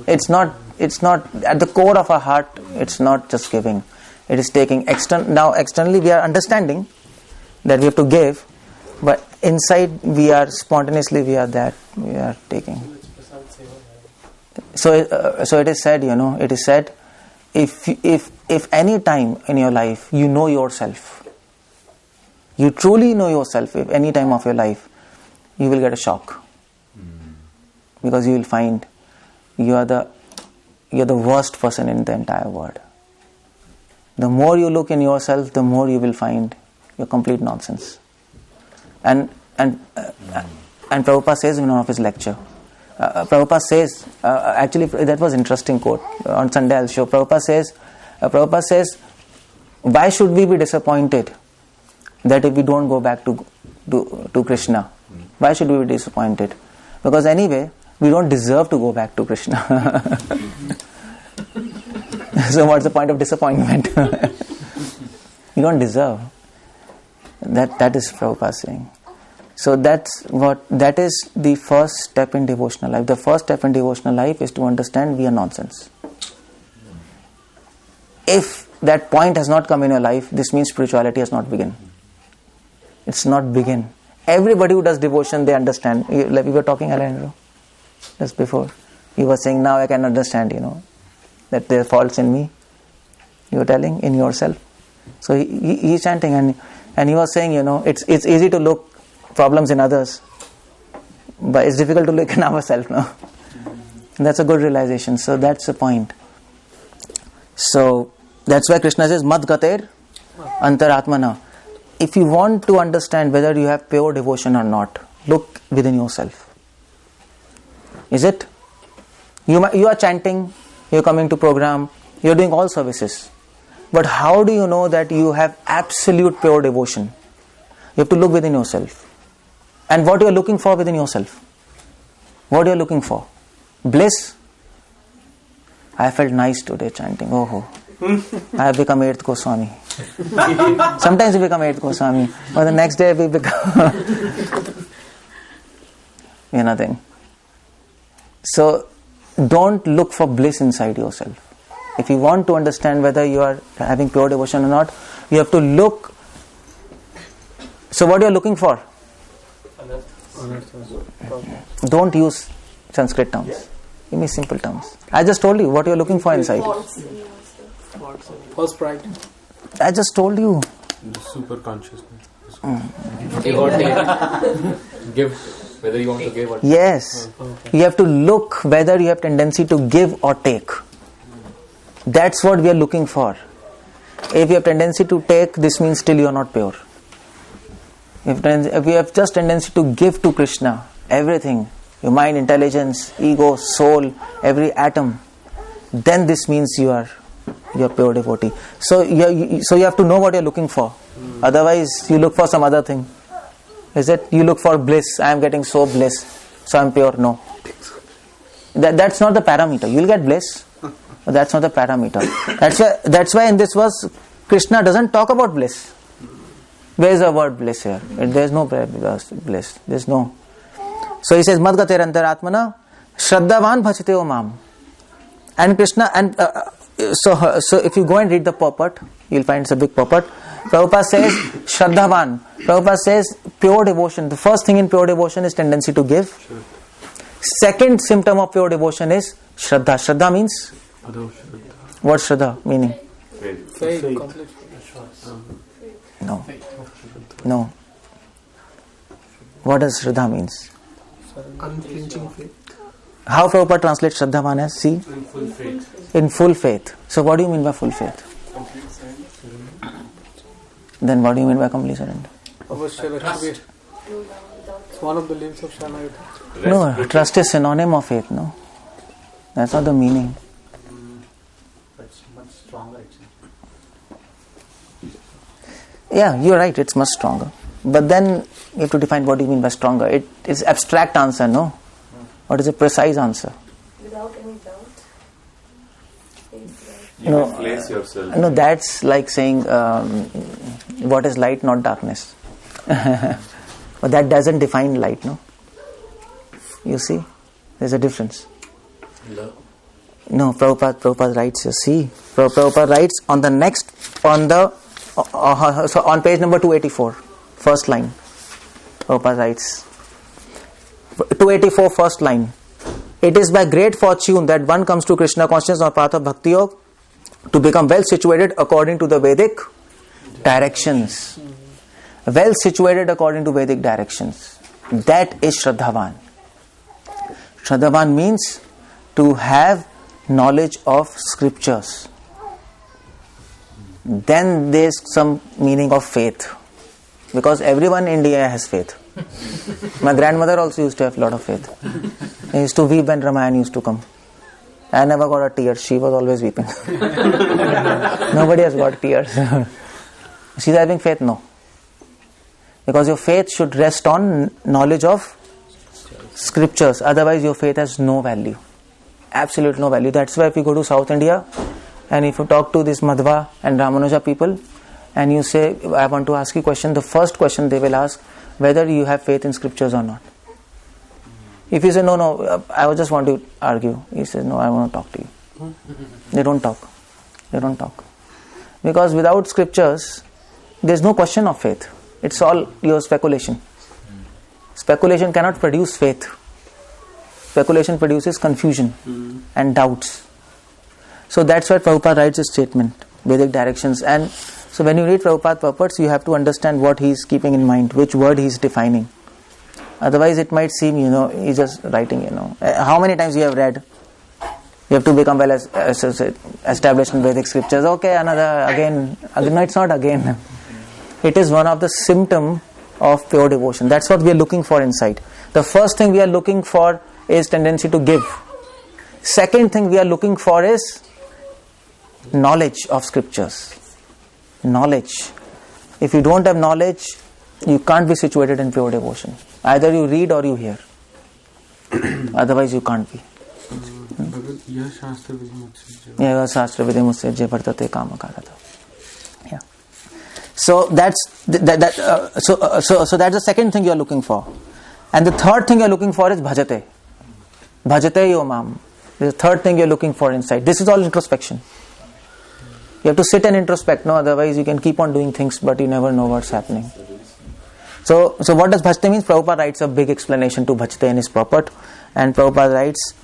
It's not, at the core of our heart, it's not just giving. It is taking. Now externally we are understanding that we have to give, but inside we are spontaneously, we are taking. So it is said, it is said, if any time in your life you know yourself, you truly know yourself, if any time of your life, you will get a shock. Because you will find you are the worst person in the entire world. The more you look in yourself, the more you will find you're complete nonsense. And Prabhupada says in one of his lecture, Prabhupada says, actually that was interesting quote on Sunday I'll show. Prabhupada says, why should we be disappointed that if we don't go back to Krishna? Why should we be disappointed? Because anyway, we don't deserve to go back to Krishna. So what's the point of disappointment? You don't deserve. That is Prabhupada saying. So that is the first step in devotional life. The first step in devotional life is to understand we are nonsense. If that point has not come in your life, this means spirituality has not begun. It's not begin. Everybody who does devotion, they understand. Like we were talking, Alejandro, just before. You were saying, now I can understand, that there are faults in me. You were telling in yourself. So he's chanting and he was saying, it's easy to look problems in others, but it's difficult to look in ourselves now. And that's a good realization. So that's the point. So that's why Krishna says, Mad gater antaratmana. If you want to understand whether you have pure devotion or not, look within yourself. Is it? You are chanting, you're coming to program, you're doing all services. But how do you know that you have absolute pure devotion? You have to look within yourself. And what you are looking for within yourself? What you are looking for? Bliss? I felt nice today chanting. Oh, I have become 8th Goswami. Sometimes we become 8th Goswami, but the next day we become nothing. So don't look for bliss inside yourself. If you want to understand whether you are having pure devotion or not, you have to look. So what you are looking for? Don't use Sanskrit terms. Give me simple terms. I just told you what you are looking for inside. False pride. I just told you. The super consciousness. Give or take. Give, whether you want to give or take. Yes. You have to look whether you have tendency to give or take. That's what we are looking for. If you have tendency to take, this means still you are not pure. If you have just tendency to give to Krishna, everything, your mind, intelligence, ego, soul, every atom, then this means you are pure devotee. So you have to know what you are looking for. Otherwise, you look for some other thing. Is it? You look for bliss. I am getting so bliss, so I am pure. No. That's not the parameter. You'll get bliss, but that's not the parameter. That's why in this verse, Krishna doesn't talk about bliss. Where is the word bliss here? There's no bliss. There's no. So he says, Madgater antaratmana shraddhavan bhajate o mam. And Krishna, and so if you go and read the purport, you'll find it's a big purport. Prabhupada says shraddhavan. Prabhupada says pure devotion. The first thing in pure devotion is tendency to give. Second symptom of pure devotion is shraddha. Shraddha means? What's shraddha meaning? Faith. No. What does shraddha means? Unflinching faith. How Prabhupada translates shraddhavan as? See? In full faith. In full faith. So what do you mean by full faith? Then what do you mean by complete surrender? It's one of the limbs of Sharanagati. No, trust is synonym of faith, no? That's not the meaning. It's much stronger actually. Yeah, you're right, it's much stronger. But then you have to define what you mean by stronger. It is abstract answer, no? What is a precise answer? Without any doubt. You place yourself. No, that's like saying what is light, not darkness. But that doesn't define light, no? You see? There's a difference. No, Prabhupada writes, you see? Prabhupada writes on the next, so on page number 284, first line. Prabhupada writes, 284, first line. It is by great fortune that one comes to Krishna consciousness or path of Bhakti Yoga to become well situated according to the Vedic directions. Well situated according to Vedic directions. That is Shraddhavan. Shraddhavan means to have knowledge of scriptures. Then there's some meaning of faith. Because everyone in India has faith. My grandmother also used to have a lot of faith. I used to weep when Ramayana used to come. I never got a tear. She was always weeping. Nobody has got tears. She's having faith? No. Because your faith should rest on knowledge of scriptures. Otherwise your faith has no value. Absolute no value. That's why if you go to South India and if you talk to this Madhva and Ramanuja people and you say, I want to ask you a question, the first question they will ask, whether you have faith in scriptures or not. If you say, no, I just want to argue. He says, no, I want to talk to you. They don't talk. Because without scriptures, there's no question of faith. It's all your speculation. Speculation cannot produce faith. Speculation produces confusion and doubts. So that's why Prabhupada writes his statement, Vedic directions. And so when you read Prabhupada purports, you have to understand what he is keeping in mind, which word he is defining. Otherwise it might seem, he's just writing, How many times you have read? You have to become well established in Vedic scriptures. Okay, again. No, it's not again. It is one of the symptoms of pure devotion. That's what we are looking for inside. The first thing we are looking for is tendency to give. Second thing we are looking for is knowledge of scriptures. Knowledge. If you don't have knowledge, you can't be situated in pure devotion. Either you read or you hear. Otherwise you can't be. Yeah. So that's so that's the second thing you are looking for. And the third thing you are looking for is bhajate. Bhajate yo mam. The third thing you are looking for inside. This is all introspection. You have to sit and introspect. No, otherwise you can keep on doing things, but you never know what's happening. So what does bhajate mean? Prabhupada writes a big explanation to bhajate in his purport, and Prabhupada writes.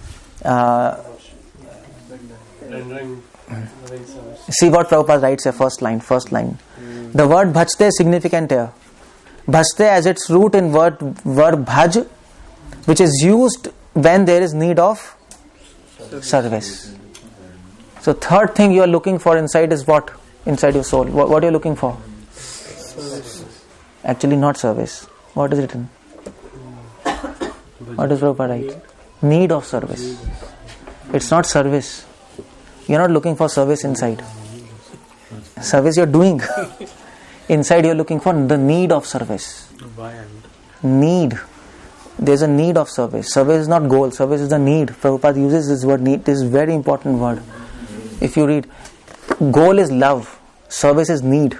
See what Prabhupada writes here. First line. The word bhajate is significant here. Bhajate as its root in verb bhaj, which is used when there is need of service. So third thing you are looking for inside is what? Inside your soul. What are you looking for? Service. Actually not service. What is written? What does Prabhupada write? Need of service. It's not service. You're not looking for service inside. Service you're doing. Inside you're looking for the need of service. Need. There's a need of service. Service is not goal. Service is a need. Prabhupada uses this word need. This is a very important word. If you read, goal is love. Service is need.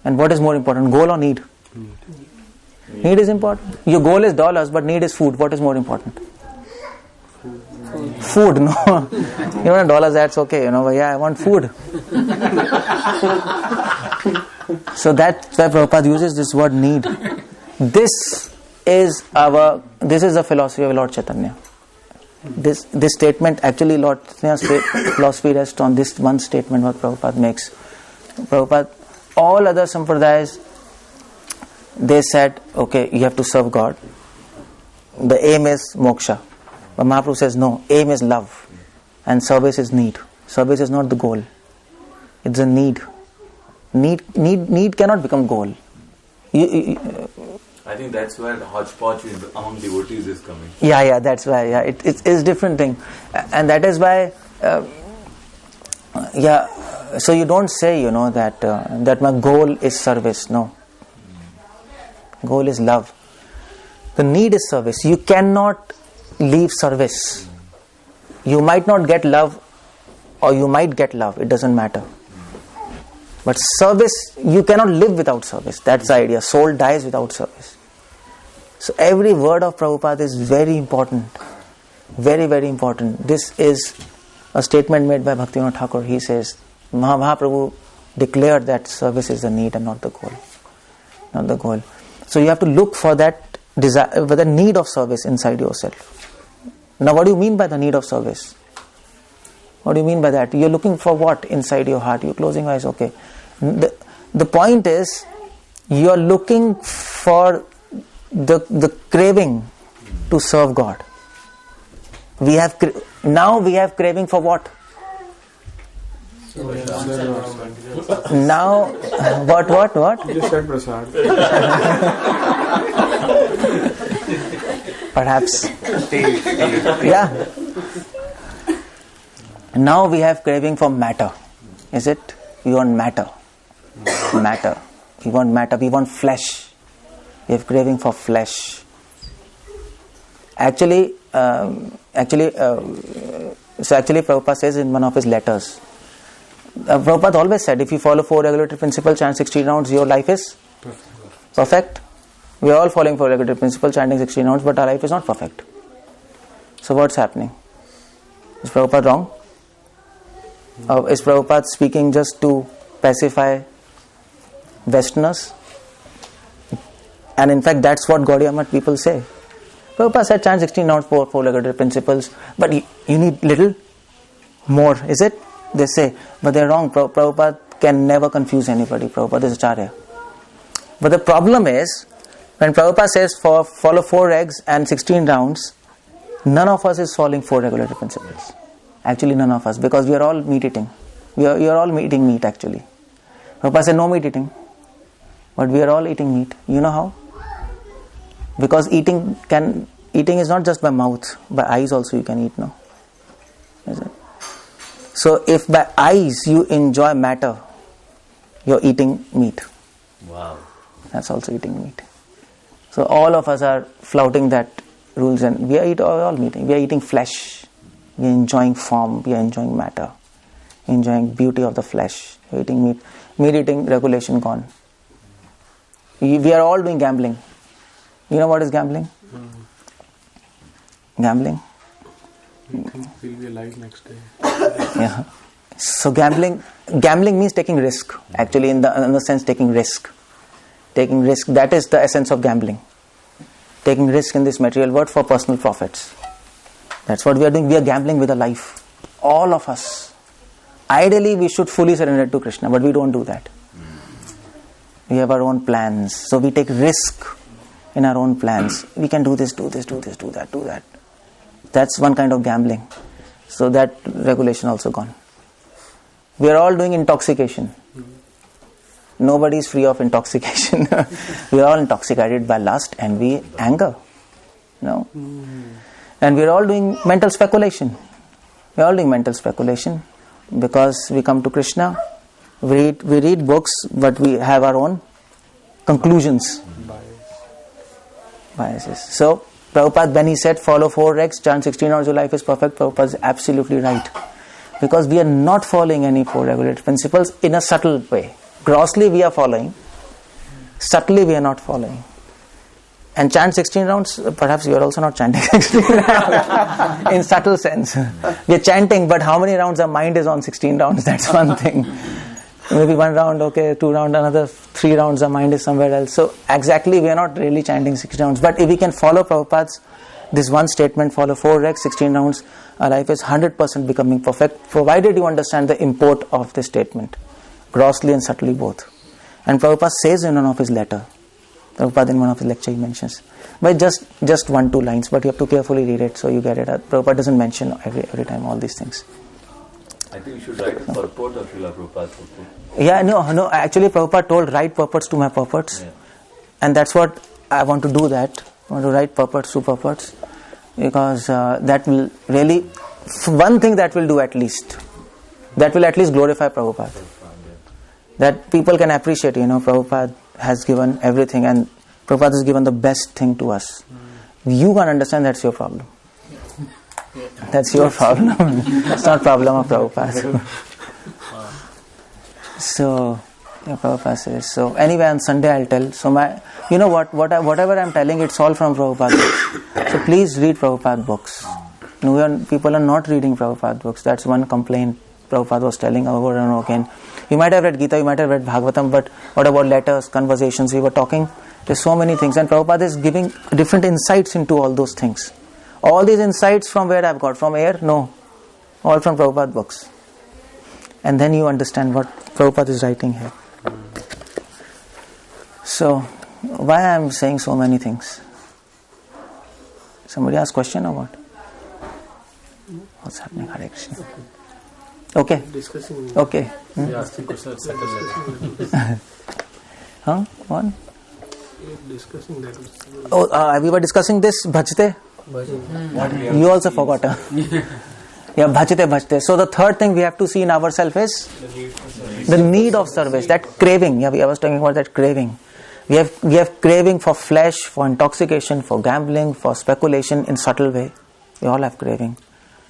And what is more important, goal or need? Need is important. Your goal is dollars, but need is food. What is more important? Food, no. Dollars, that's okay. But yeah, I want food. So that's why Prabhupada uses this word need. This is the philosophy of Lord Chaitanya. This statement, actually Lord Chaitanya's philosophy rests on this one statement what Prabhupada makes. Prabhupada, all other sampradayas, they said, okay, you have to serve God. The aim is moksha. But Mahaprabhu says, no, aim is love. And service is need. Service is not the goal. It's a need. Need cannot become goal. I think that's where the hodgepodge among devotees is coming. Yeah, that's why. Yeah, it's different thing. And that is why, so you don't say, that my goal is service. No. Goal is love. The need is service. You cannot leave service. You might not get love or you might get love. It doesn't matter. But service, you cannot live without service. That's the idea. Soul dies without service. So every word of Prabhupada is very important. Very, very important. This is a statement made by Bhaktivinoda Thakur. He says, Mahaprabhu declared that service is the need and not the goal. Not the goal. So you have to look for that desire, for the need of service inside yourself. Now what do you mean by the need of service? What do you mean by that? You're looking for what inside your heart? You're closing your eyes, okay. The point is, you're looking for the craving to serve God. Now we have craving for what? Now, what? You just said prasad. Perhaps. Yeah. Now we have craving for matter. Is it? We want matter. Matter. We want matter. We want flesh. We have craving for flesh. Actually, Prabhupada says in one of his letters, Prabhupada always said, if you follow 4 regulatory principles, chant 16 rounds, your life is perfect. We are all following 4 regulatory principles, chanting 16 rounds, but our life is not perfect. So what's happening? Is Prabhupada wrong? Is Prabhupada speaking just to pacify Westerners? And in fact, that's what Gaudiya Math people say. Prabhupada said chant 16 rounds, 4 regulatory principles, but you need little more, is it? They say, but they're wrong. Prabhupada can never confuse anybody. Prabhupada is Acharya. But the problem is, when Prabhupada says follow 4 regs and 16 rounds, none of us is following 4 regulatory principles. Actually, none of us, because we are all meat eating. You are all eating meat actually. Prabhupada said no meat eating, but we are all eating meat. You know how? Because eating is not just by mouth, by eyes also you can eat, no? Is it? So if by eyes you enjoy matter, you're eating meat. Wow. That's also eating meat. So all of us are flouting that rules, and we are all eating. We are eating flesh. We are enjoying form. We are enjoying matter. Enjoying beauty of the flesh. We are eating meat. Meat eating regulation gone. We are all doing gambling. You know what is gambling? Gambling. You think we'll be alive next day. Yeah. So gambling means taking risk. Actually, in the sense, taking risk. Taking risk. That is the essence of gambling. Taking risk in this material world for personal profits. That's what we are doing. We are gambling with a life. All of us. Ideally, we should fully surrender to Krishna, but we don't do that. We have our own plans. So we take risk in our own plans. We can do this, do that. That's one kind of gambling. So that regulation also gone. We are all doing intoxication. Nobody is free of intoxication. We are all intoxicated by lust, envy, anger. No? And we are all doing mental speculation. We are all doing mental speculation because we come to Krishna. We read books, but we have our own conclusions. biases. So Prabhupada, when he said follow 4 regs, chant 16 rounds, your life is perfect, Prabhupada is absolutely right. Because we are not following any 4 regulated principles in a subtle way. Grossly we are following, subtly we are not following. And chant 16 rounds, perhaps you are also not chanting 16 rounds in subtle sense. We are chanting, but how many rounds our mind is on 16 rounds, that's one thing. Maybe 1 round, okay, 2 rounds, another 3 rounds, our mind is somewhere else. So exactly we are not really chanting 16 rounds. But if we can follow Prabhupada's, this one statement, follow 4 regs, 16 rounds, our life is 100% becoming perfect, provided you understand the import of this statement, grossly and subtly both. And Prabhupada says in one of his letter, Prabhupada in one of his lecture he mentions, but just 1-2 lines, but you have to carefully read it so you get it. Prabhupada doesn't mention every time all these things. I think you should write a purport of Srila Prabhupada's purport. Yeah, no, actually Prabhupada told write purports to my purports. Yeah. And that's what I want to do, that. I want to write purports to purports. Because that will really, one thing that will do at least, that will at least glorify Prabhupada. That people can appreciate, Prabhupada has given everything and Prabhupada has given the best thing to us. You can't understand, that's your problem. That's your problem. It's not problem of Prabhupada. So, Prabhupada says. So anyway, on Sunday I'll tell. So whatever I'm telling, it's all from Prabhupada books. So please read Prabhupada books. People are not reading Prabhupada books. That's one complaint Prabhupada was telling over and over again. You might have read Gita, you might have read Bhagavatam, but what about letters, conversations? We were talking. There's so many things, and Prabhupada is giving different insights into all those things. All these insights from where I've got? From air? No. All from Prabhupada books. And then you understand what Prabhupada is writing here. So, why I'm saying so many things? Somebody ask question or what? What's happening? Hare Krishna. Okay. Discussing. Okay. We asked the question at second level. Huh? What? Discussing that. Oh, we were discussing this bhajte. You also forgot. Huh? Yeah, bhajte. So the third thing we have to see in ourselves is the need of service, that craving. Yeah, I was talking about that craving. We have craving for flesh, for intoxication, for gambling, for speculation in subtle way. We all have craving.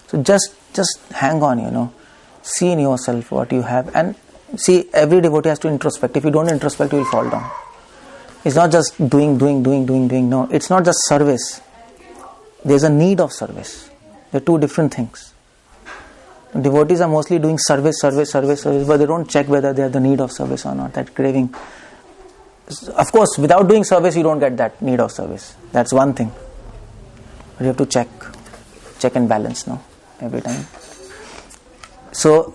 So just hang on, see in yourself what you have, and see, every devotee has to introspect. If you don't introspect, you will fall down. It's not just doing. No, it's not just service. There's a need of service. They're two different things. Devotees are mostly doing service, but they don't check whether they have the need of service or not, that craving. Of course, without doing service, you don't get that need of service. That's one thing. But you have to check and balance, every time. So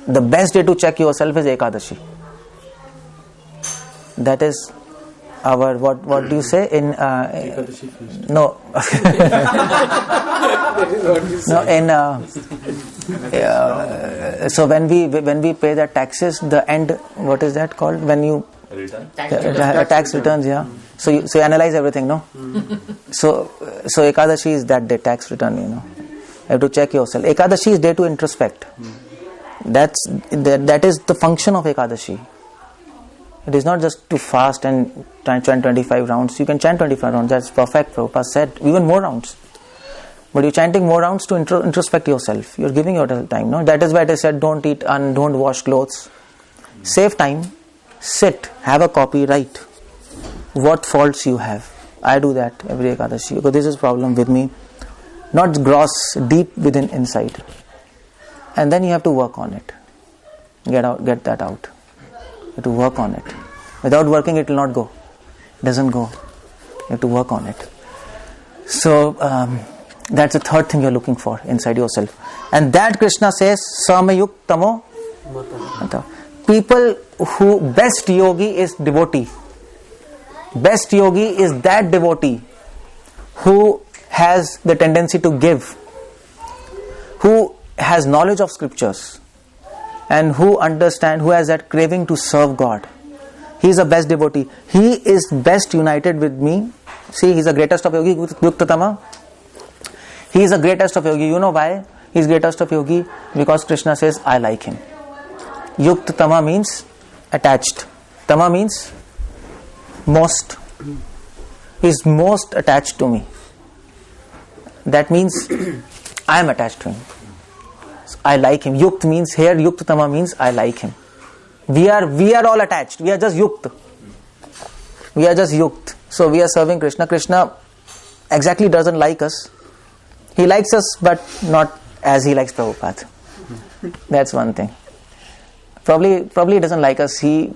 the best day to check yourself is Ekadashi. That is our, what do you say in no so when we pay the taxes, the end, what is that called, when you Return? tax returns, yeah. So you analyze everything, no? So Ekadashi is that day, tax return, You have to check yourself. Ekadashi is day to introspect. That is the function of Ekadashi. It is not just to fast and chant 25 rounds. You can chant 25 rounds. That's perfect. Prabhupada said even more rounds. But you're chanting more rounds to introspect yourself. You're giving your time. No, that is why I said don't eat and don't wash clothes. Save time. Sit. Have a copy. Write what faults you have. I do that every Ekadashi because this is problem with me. Not gross, deep within inside. And then you have to work on it. Get that out. You have to work on it. Without working, it will not go. It doesn't go. You have to work on it. So that's the third thing you're looking for inside yourself. And that Krishna says, Samayuk Tamo. People who, best yogi is devotee. Best yogi is that devotee who has the tendency to give, who has knowledge of scriptures, and who has that craving to serve God. He is the best devotee. He is best united with me. See, he is the greatest of yogi, Yuktatama. He is the greatest of yogi. You know why he is greatest of yogi? Because Krishna says, I like him. Yuktatama means attached. Tama means most. He is most attached to me. That means I am attached to him. I like him. Yukt means here, yuktama means I like him. We are all attached. We are just yukt. We are just yukt. So we are serving Krishna. Krishna exactly doesn't like us. He likes us, but not as he likes Prabhupada. That's one thing. Probably he doesn't like us. We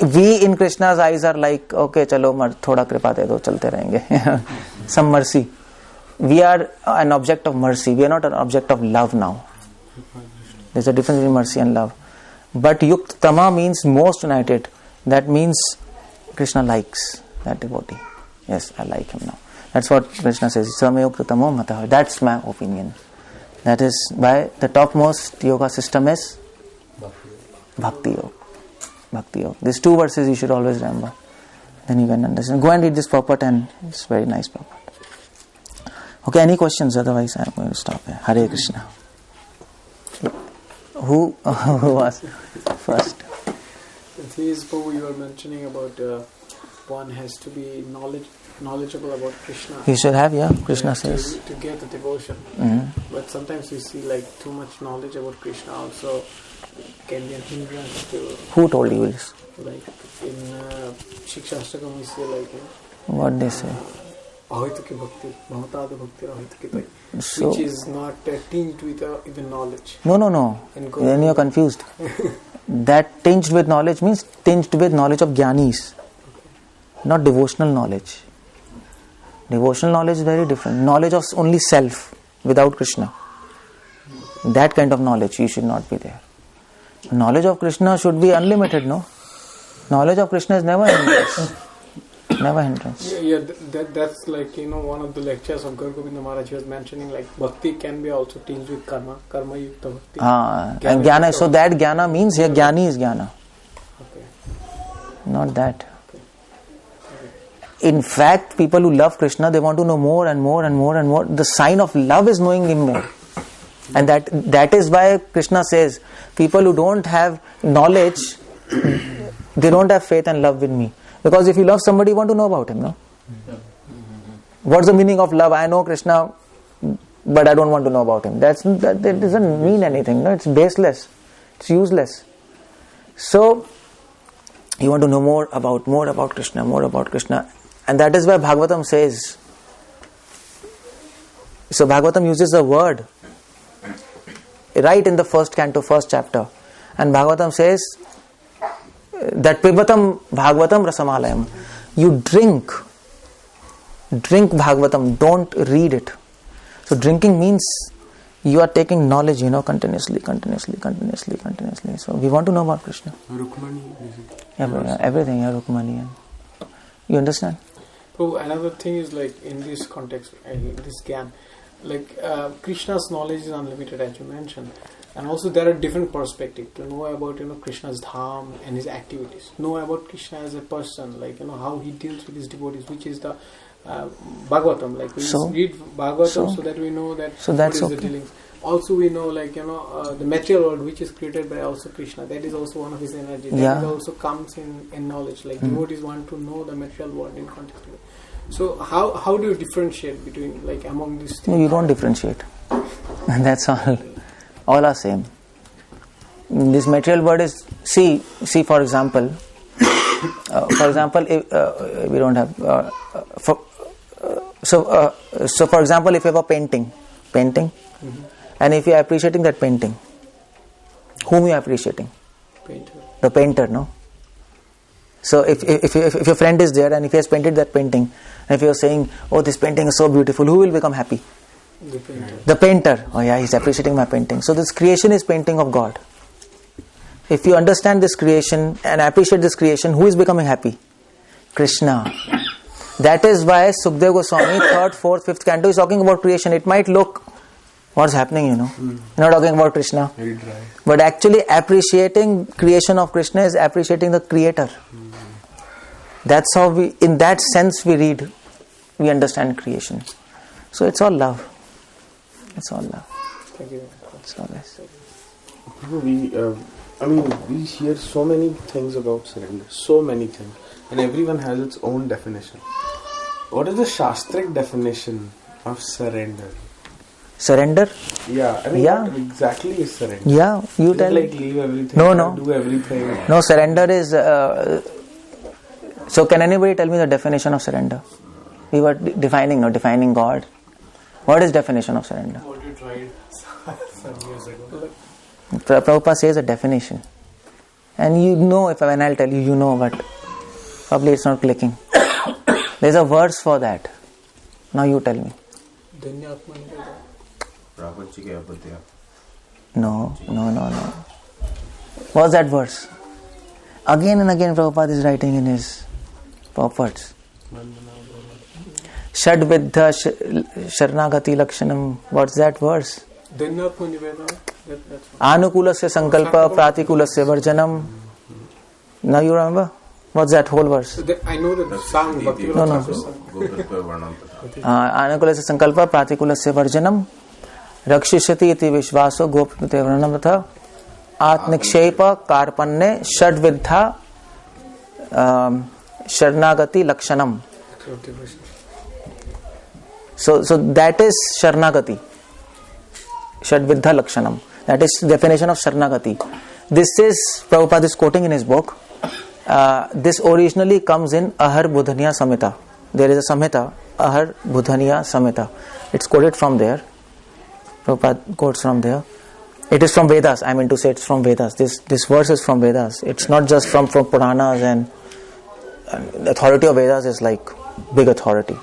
in Krishna's eyes are like, okay, chalo, thoda kripa de do, chalte rahenge. Some mercy. We are an object of mercy. We are not an object of love now. There's a difference between mercy and love. But yuktama means most united. That means Krishna likes that devotee. Yes, I like him now. That's what Krishna says. Samayuktamo mataha. That's my opinion. That is why the topmost yoga system is Bhakti Yoga. Bhakti Yoga. These two verses you should always remember. Then you can understand. Go and read this purport, and it's very nice purport. Okay, any questions? Otherwise I'm going to stop here. Hare Krishna. Who was first? The thing is, Prabhu, you were mentioning about one has to be knowledgeable about Krishna. He should have, Krishna says. To get the devotion. Mm-hmm. But sometimes we see like too much knowledge about Krishna also can be a hindrance to... Who told you this? Like in Shikshastakam we say like... What they say? Ahituki bhakti, bhavatada bhakti ahituki, So, which is not tinged with even knowledge. No. Then you are confused. That tinged with knowledge means tinged with knowledge of jnanis, not devotional knowledge. Devotional knowledge is very different. Knowledge of only self without Krishna. That kind of knowledge, you should not be there. Knowledge of Krishna should be unlimited, no? Knowledge of Krishna is never hindrance. Never hindrance. That's like, one of the lectures of Gaur Govinda Maharaj, he was mentioning like bhakti can be also tinged with karma yukta bhakti. And jnana, so that jnana means here jnani is jnana. Okay. Not that. In fact, people who love Krishna, they want to know more and more and more and more. The sign of love is knowing him more. And that is why Krishna says, people who don't have knowledge, they don't have faith and love with me. Because if you love somebody, you want to know about him, no? What's the meaning of love? I know Krishna, but I don't want to know about him. That doesn't mean anything, no? It's baseless. It's useless. So, you want to know more about Krishna. And that is why Bhagavatam says. So Bhagavatam uses a word right in the first canto, first chapter. And Bhagavatam says that Pibatam Bhagavatam Rasamalayam. You drink Bhagavatam, don't read it. So drinking means you are taking knowledge, continuously. So we want to know about Krishna. Rukmani, everything, Rukmani. You understand? So another thing is like in this context, this Gyan, like Krishna's knowledge is unlimited, as you mentioned, and also there are different perspectives to know about Krishna's dham and his activities, know about Krishna as a person, like how he deals with his devotees, which is the Bhagavatam. Like we read Bhagavatam so that we know that what is the dealings. Also we know the material world which is created by also Krishna, that is also one of his energy. That also comes in knowledge. Like devotees want to know the material world in context of it. So how do you differentiate between like among these things? No, you don't differentiate. That's all. All are same. This material world is see for example. If we don't have so for example, if you have a painting, and if you are appreciating that painting, whom you are appreciating? Painter. The painter, no? So if your friend is there and if he has painted that painting, and if you are saying, oh, this painting is so beautiful, who will become happy? The painter. The painter. Oh yeah, he's appreciating my painting. So this creation is painting of God. If you understand this creation and appreciate this creation, who is becoming happy? Krishna. That is why Sukadeva Goswami, 3rd, 4th, 5th canto is talking about creation. It might look, what's happening, You're not talking about Krishna. very dry. But actually appreciating creation of Krishna is appreciating the creator. That's how in that sense we understand creation. So it's all love. Thank you. It's all this. We hear so many things about surrender, so many things. and everyone has its own definition. What is the Shastric definition of surrender? Surrender? Yeah, I mean, Yeah. what exactly is surrender? Yeah, you Is it tell. like leave everything, No. do everything? No, surrender is. So, can anybody tell me the definition of surrender? We were defining God. What is definition of surrender? What you tried some years ago. Prabhupada says a definition. And you know, when I'll tell you, you know, but probably it's not clicking. There's a verse for that. Now you tell me. No. What's that verse? Again and again Prabhupada is writing in his purports. Shadviddha Sharnagati Lakshanam. What's that verse? Anukulasya Sankalpa Pratikulasya Varjanam. Now you remember? What's that whole verse? I know the song, but you No. Anukulasya Sankalpa Pratikulasya Varjanam. Rakshishati iti Vishvaso Gopite Vranam Tatha Atnikshepa Karpanne Shadviddha Sharnagati Lakshanam. So that is Sharnagati. Shadviddha Lakshanam. That is the definition of Sharnagati. This is, Prabhupada is quoting in his book. This originally comes in Ahar Budhaniya Samhita. There is a Samhita, Ahar Budhaniya Samhita. It's quoted from there. Prabhupada quotes from there. It is from Vedas. I mean to say it's from Vedas. This verse is from Vedas. It's not just from Puranas, and the authority of Vedas is like big authority.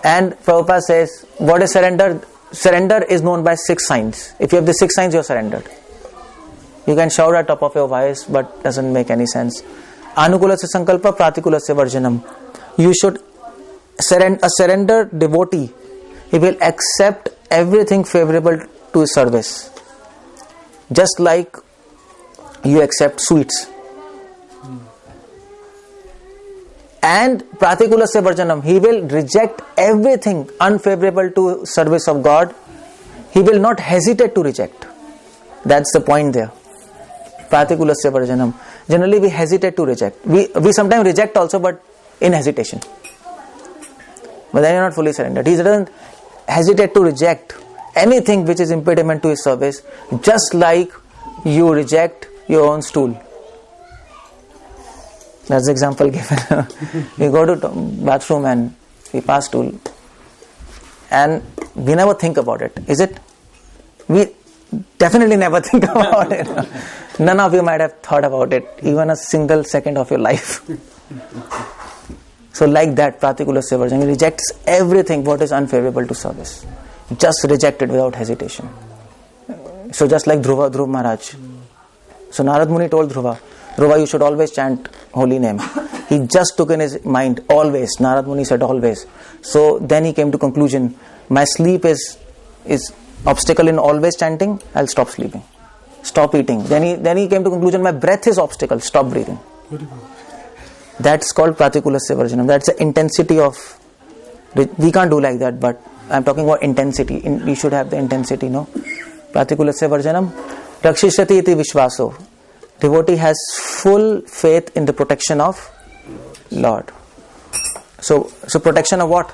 And Prabhupada says, what is surrender? Surrender is known by 6 signs. If you have the 6 signs, you are surrendered. You can shout at top of your voice, but doesn't make any sense. Anukulasya Sankalpa Pratikulasya Varjanam. You should a surrender devotee. He will accept everything favorable to his service. Just like you accept sweets. And Pratikulasya Varjanam. He will reject everything unfavorable to service of God. He will not hesitate to reject. That's the point there. Pratikulasya Varjanam. Generally we hesitate to reject. We sometimes reject also, but in hesitation. But then you're not fully surrendered. He doesn't hesitate to reject anything which is impediment to his service, just like you reject your own stool. That's the example given. We go to bathroom and we pass stool, and we never think about it. Is it? We definitely never think about it. None of you might have thought about it, even a single second of your life. So like that, Pratikulasya Varjanam, he rejects everything what is unfavorable to service. Just reject it without hesitation. So just like Dhruva Maharaj. So Narad Muni told Dhruva, you should always chant holy name. He just took in his mind, always. Narad Muni said always. So then he came to conclusion, my sleep is obstacle in always chanting, I'll stop sleeping. Stop eating. Then he came to conclusion, my breath is obstacle, stop breathing. That's called Pratikulasya Varjanam. That's the intensity of, we can't do like that, but I'm talking about intensity. We should have the intensity, no? Pratikulasya Varjanam. Rakshishati iti Vishvaso. Devotee has full faith in the protection of Lord. So protection of what?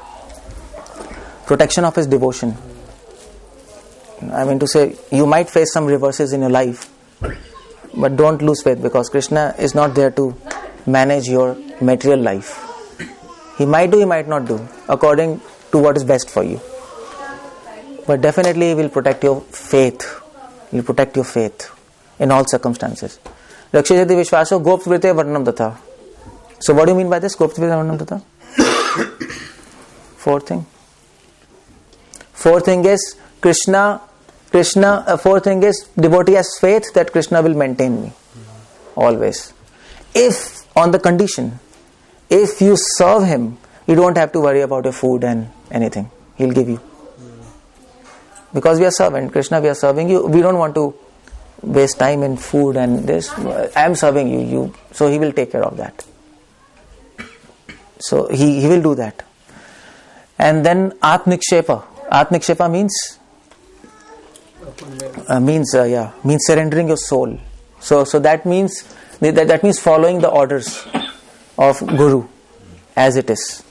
Protection of his devotion. I mean to say, you might face some reverses in your life, but don't lose faith, because Krishna is not there to manage your material life. He might do, he might not do, according to what is best for you. But definitely he will protect your faith. He will protect your faith in all circumstances. Rakshishati Vishvaso Gopsvrite Varnam Tatha. So what do you mean by this? Gopsvrite Varnam Tatha? Fourth thing is fourth thing is devotee has faith that Krishna will maintain me always. If on the condition, if you serve him, you don't have to worry about your food and anything. He'll give you. Because we are servant, Krishna, we are serving you. We don't want to waste time in food and this. I am serving you. So he will take care of that. So he will do that. And then Atnikshepa. Atnikshepa means surrendering your soul. So that means following the orders. of Guru as it is.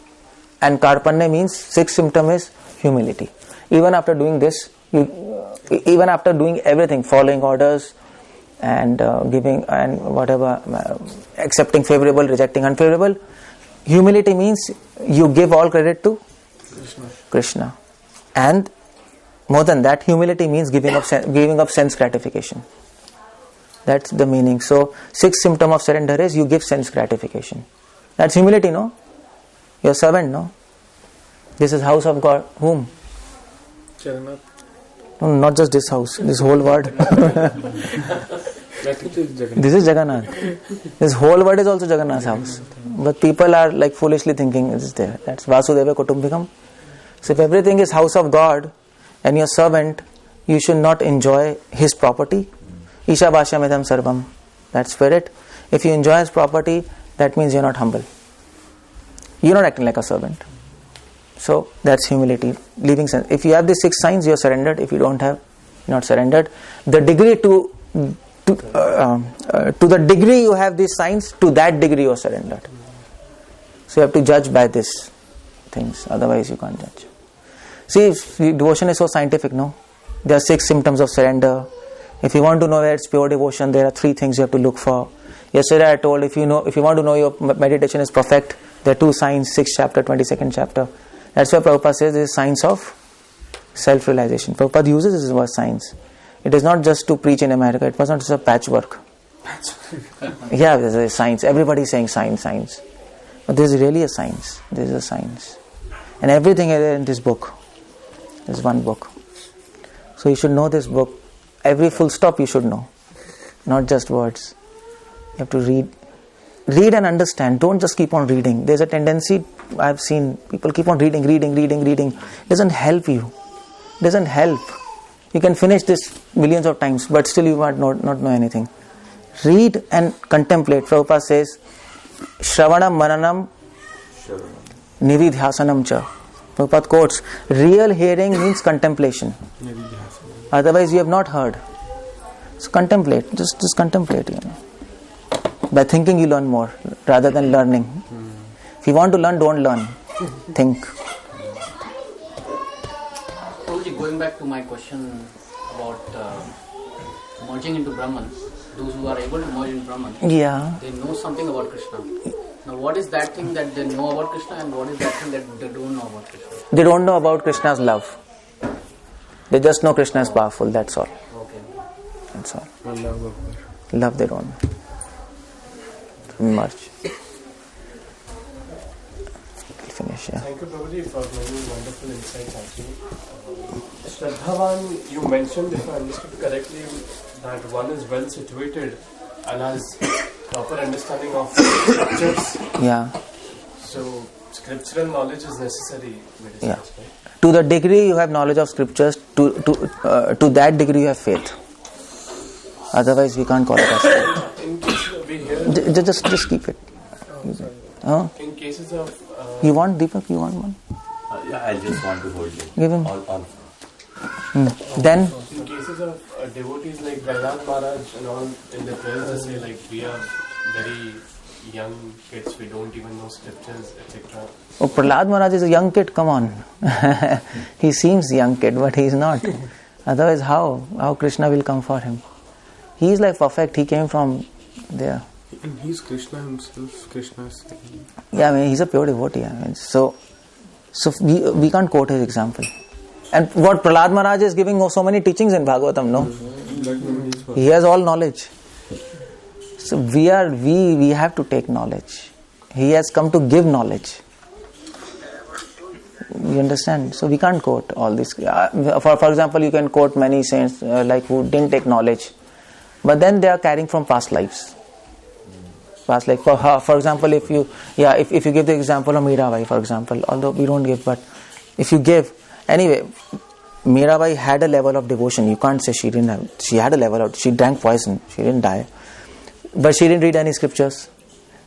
And Karpanne means sixth symptom is humility. Even after doing this, even after doing everything, following orders and giving and whatever, accepting favorable, rejecting unfavorable, humility means you give all credit to Krishna. And more than that, humility means giving up sense gratification. That's the meaning. So, sixth symptom of surrender is you give sense gratification. That's humility, no? Your servant, no? This is house of God. Whom? Jagannath. No, not just this house, this whole world. This is Jagannath. This whole world is also Jagannath's house. But people are like foolishly thinking it is there. That's Vasudeva Kutumbikam. So if everything is house of God and your servant, you should not enjoy his property. Isha Bhashyamidam Sarvam. That spirit. If you enjoy his property, that means you're not humble. You're not acting like a servant. So that's humility. Leaving sense. If you have these 6 signs, you're surrendered. If you don't have, you're not surrendered. The degree to the degree you have these signs, to that degree you're surrendered. So you have to judge by these things. Otherwise you can't judge. See, devotion is so scientific, no? There are 6 symptoms of surrender. If you want to know where it's pure devotion, there are 3 things you have to look for. Yesterday I told, if you want to know your meditation is perfect, there are 2 signs, 6th chapter, 22nd chapter. That's why Prabhupada says this is signs of self-realization. Prabhupada uses this word signs. It is not just to preach in America. It was not just a patchwork. Yeah, there's a science. Everybody is saying science. But this is really a science. This is a science. And everything is in this book. There's one book. So you should know this book. Every full stop you should know. Not just words. You have to read. Read and understand. Don't just keep on reading. There's a tendency, I've seen people keep on reading. It doesn't help you. It doesn't help. You can finish this millions of times, but still you might not know anything. Read and contemplate. Prabhupada says, Shravanam Mananam Nididhyasanam cha. Prabhupada quotes, real hearing means contemplation. Otherwise you have not heard. So contemplate. Just contemplate, By thinking you learn more rather than learning. If you want to learn, don't learn. Think. Prabhuji, going back to my question about merging into Brahman, those who are able to merge in Brahman, they know something about Krishna. Now what is that thing that they know about Krishna and what is that thing that they don't know about Krishna? They don't know about Krishna's love. They just know Krishna is powerful, that's all. Okay. That's all. Love they don't know. Merge. Finish, yeah. Thank you, Prabhuji, for many wonderful insights actually. Shraddhavan, you mentioned, if I understood correctly, that one is well situated and has proper understanding of scriptures. Yeah. So, scriptural knowledge is necessary. Yeah. Right? To the degree you have knowledge of scriptures, to that degree you have faith. Otherwise we can't call it as faith. In cases we hear... Just keep it. In cases of... You want Deepak? You want one? Yeah, I just want to hold it. Give him. All. Then? In cases of devotees like Prahlad Maharaj and all, in the prayers they say like we are very young kids, we don't even know scriptures, etc. Oh, Prahlad Maharaj is a young kid, come on. He seems young kid, but he is not. Otherwise how Krishna will come for him? He is like perfect, he came from there. And he's Krishna himself. Krishna is saying. Yeah, I mean, he's a pure devotee. So we can't quote his example. And what Prahlad Maharaj is giving so many teachings in Bhagavatam, no? He has all knowledge. So we have to take knowledge. He has come to give knowledge. You understand? So we can't quote all this. For example, you can quote many saints like who didn't take knowledge, but then they are carrying from past lives. Past life. For example, if you give the example of Mirabai, for example, although we don't give, but if you give, anyway, Mirabai had a level of devotion. You can't say she didn't have. She had a level of. She drank poison. She didn't die, but she didn't read any scriptures.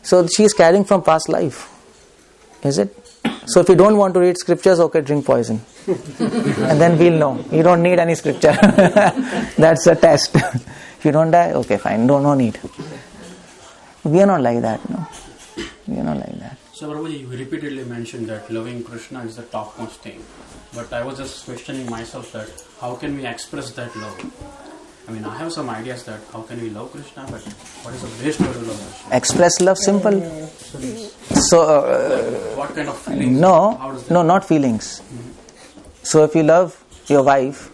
So she is carrying from past life. Is it? So if you don't want to read scriptures, okay, drink poison. And then we'll know. You don't need any scripture. That's a test. If you don't die, okay, fine. No need. We are not like that, no. like that. So, Prabhuji, you repeatedly mentioned that loving Krishna is the topmost thing. But I was just questioning myself that how can we express that love? I mean, I have some ideas that how can we love Krishna, but what is the best way to love Krishna? Express love, simple. So, what kind of feelings? No, How does that not feelings. So if you love your wife,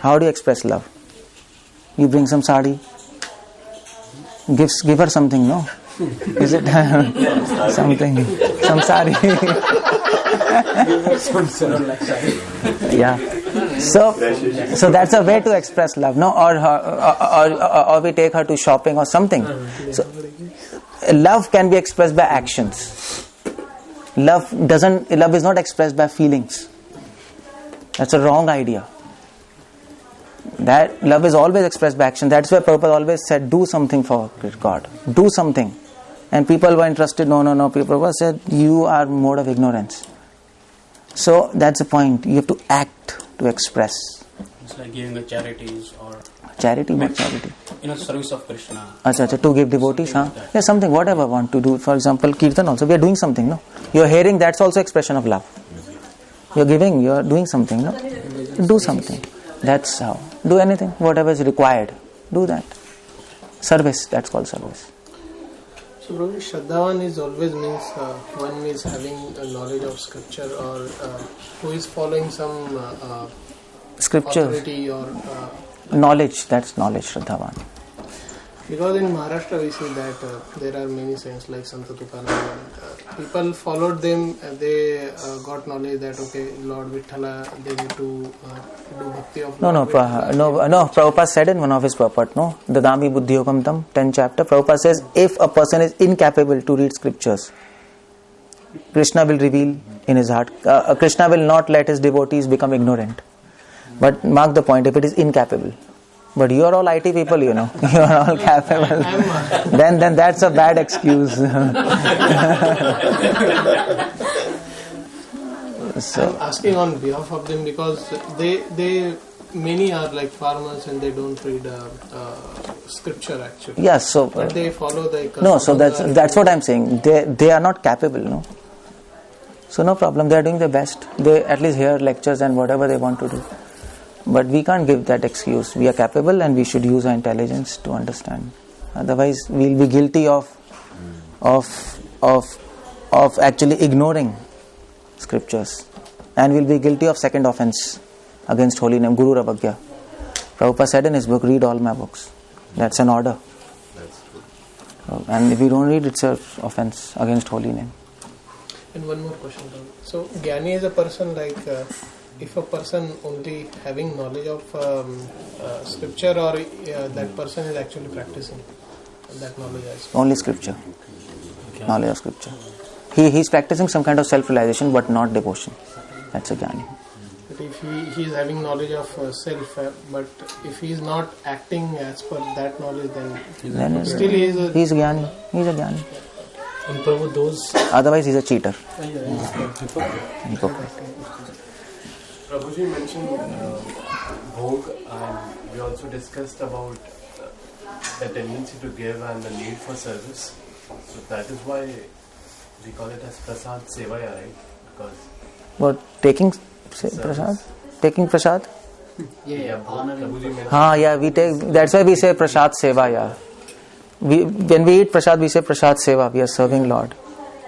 how do you express love? You bring some sari, give her something, no? Is it something? Some sari. Yeah. So that's a way to express love, no? Or we take her to shopping or something. So love can be expressed by actions. Love is not expressed by feelings. That's a wrong idea. That love is always expressed by action. That's why Prabhupada always said, do something for God. Do something. And people were interested, no. Prabhupada said, you are mode of ignorance. So that's the point. You have to act to express. It's like giving the charities or... Charity? What charity? In a service of Krishna. To give devotees, huh? Yeah, something, whatever want to do. For example, Kirtan also. We are doing something, no? You're hearing, that's also expression of love. You're giving, you're doing something, no? Do something. That's how. Do anything, whatever is required. Do that. Service, that's called service. So, Prabhuji, Shraddhavan is always means one is having a knowledge of scripture or who is following some Scripture. authority or... knowledge, that's knowledge, Shraddhavan. Because in Maharashtra we see that there are many saints like Sant Tukaram. People followed them, they got knowledge that okay, Lord Vithala, they need to do bhakti of No, Prabhupada said in one of his purport, no? Dadami Buddhi Yogam Tam, 10th chapter, Prabhupada says, if a person is incapable to read scriptures, Krishna will reveal in his heart. Krishna will not let his devotees become ignorant. But mark the point, if it is incapable. But you are all IT people, you know. You are all capable. Then that's a bad excuse. So, I'm asking on behalf of them because they many are like farmers and they don't read scripture actually. yes, so But they follow the... no, so that's what I'm saying. They are not capable, no. So no problem. They are doing their best. They at least hear lectures and whatever they want to do. But we can't give that excuse. We are capable and we should use our intelligence to understand. Otherwise, we'll be guilty of actually ignoring scriptures, and we'll be guilty of second offense against holy name, Guru Ravagya. Prabhupada said in his book, read all my books. That's an order. That's true. And if you don't read, it's an offense against holy name. And one more question. So, Jnani is a person like... if a person only having knowledge of scripture or that person is actually practicing that knowledge as well? Only scripture. Knowledge of scripture. He's practicing some kind of self-realization but not devotion. That's a jnani. But if he is having knowledge of self, but if he is not acting as per that knowledge, then still he is a... He's a jnani. He's a jnani. And Prabhu, those... Otherwise he's a cheater. Hypocrite. Prabhuji mentioned bhog, and we also discussed about the tendency to give and the need for service. So that is why we call it as prasad sevaya, right? Because What, taking prasad? Taking prasad? Yeah, honoring. Prabhuji mentioned Yeah, we take, that's why we say prasad seva, yeah. When we eat prasad, we say prasad seva, we are serving Lord.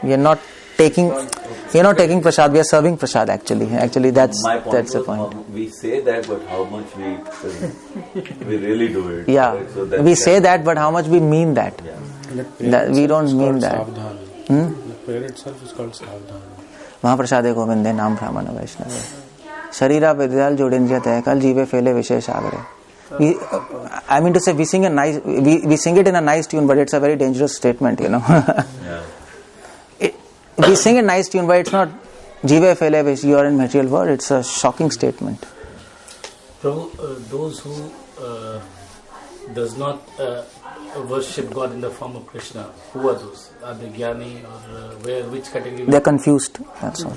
We are not taking prasad, we are serving prasad actually. Actually, that's the point. We say that, but how much we really do it. Yeah, right? So we say that, but how much we mean that? Yeah. That we don't mean that. The prayer itself is called Savdhan. महाप्रसादे गोविंदे नाम ब्राह्मण वैष्णव शरीरा विद्याल जोड़ेंद्रिय तय कल जीवे फेले विशेष आगरे. I mean to say, we sing it in a nice tune, but it's a very dangerous statement, you know. Yeah. We sing a nice tune, but it's not Jive Fele, which you are in material world. It's a shocking statement. Prabhu, those who does not worship God in the form of Krishna, who are those? Are they Jnani or which category? They're confused, that's all.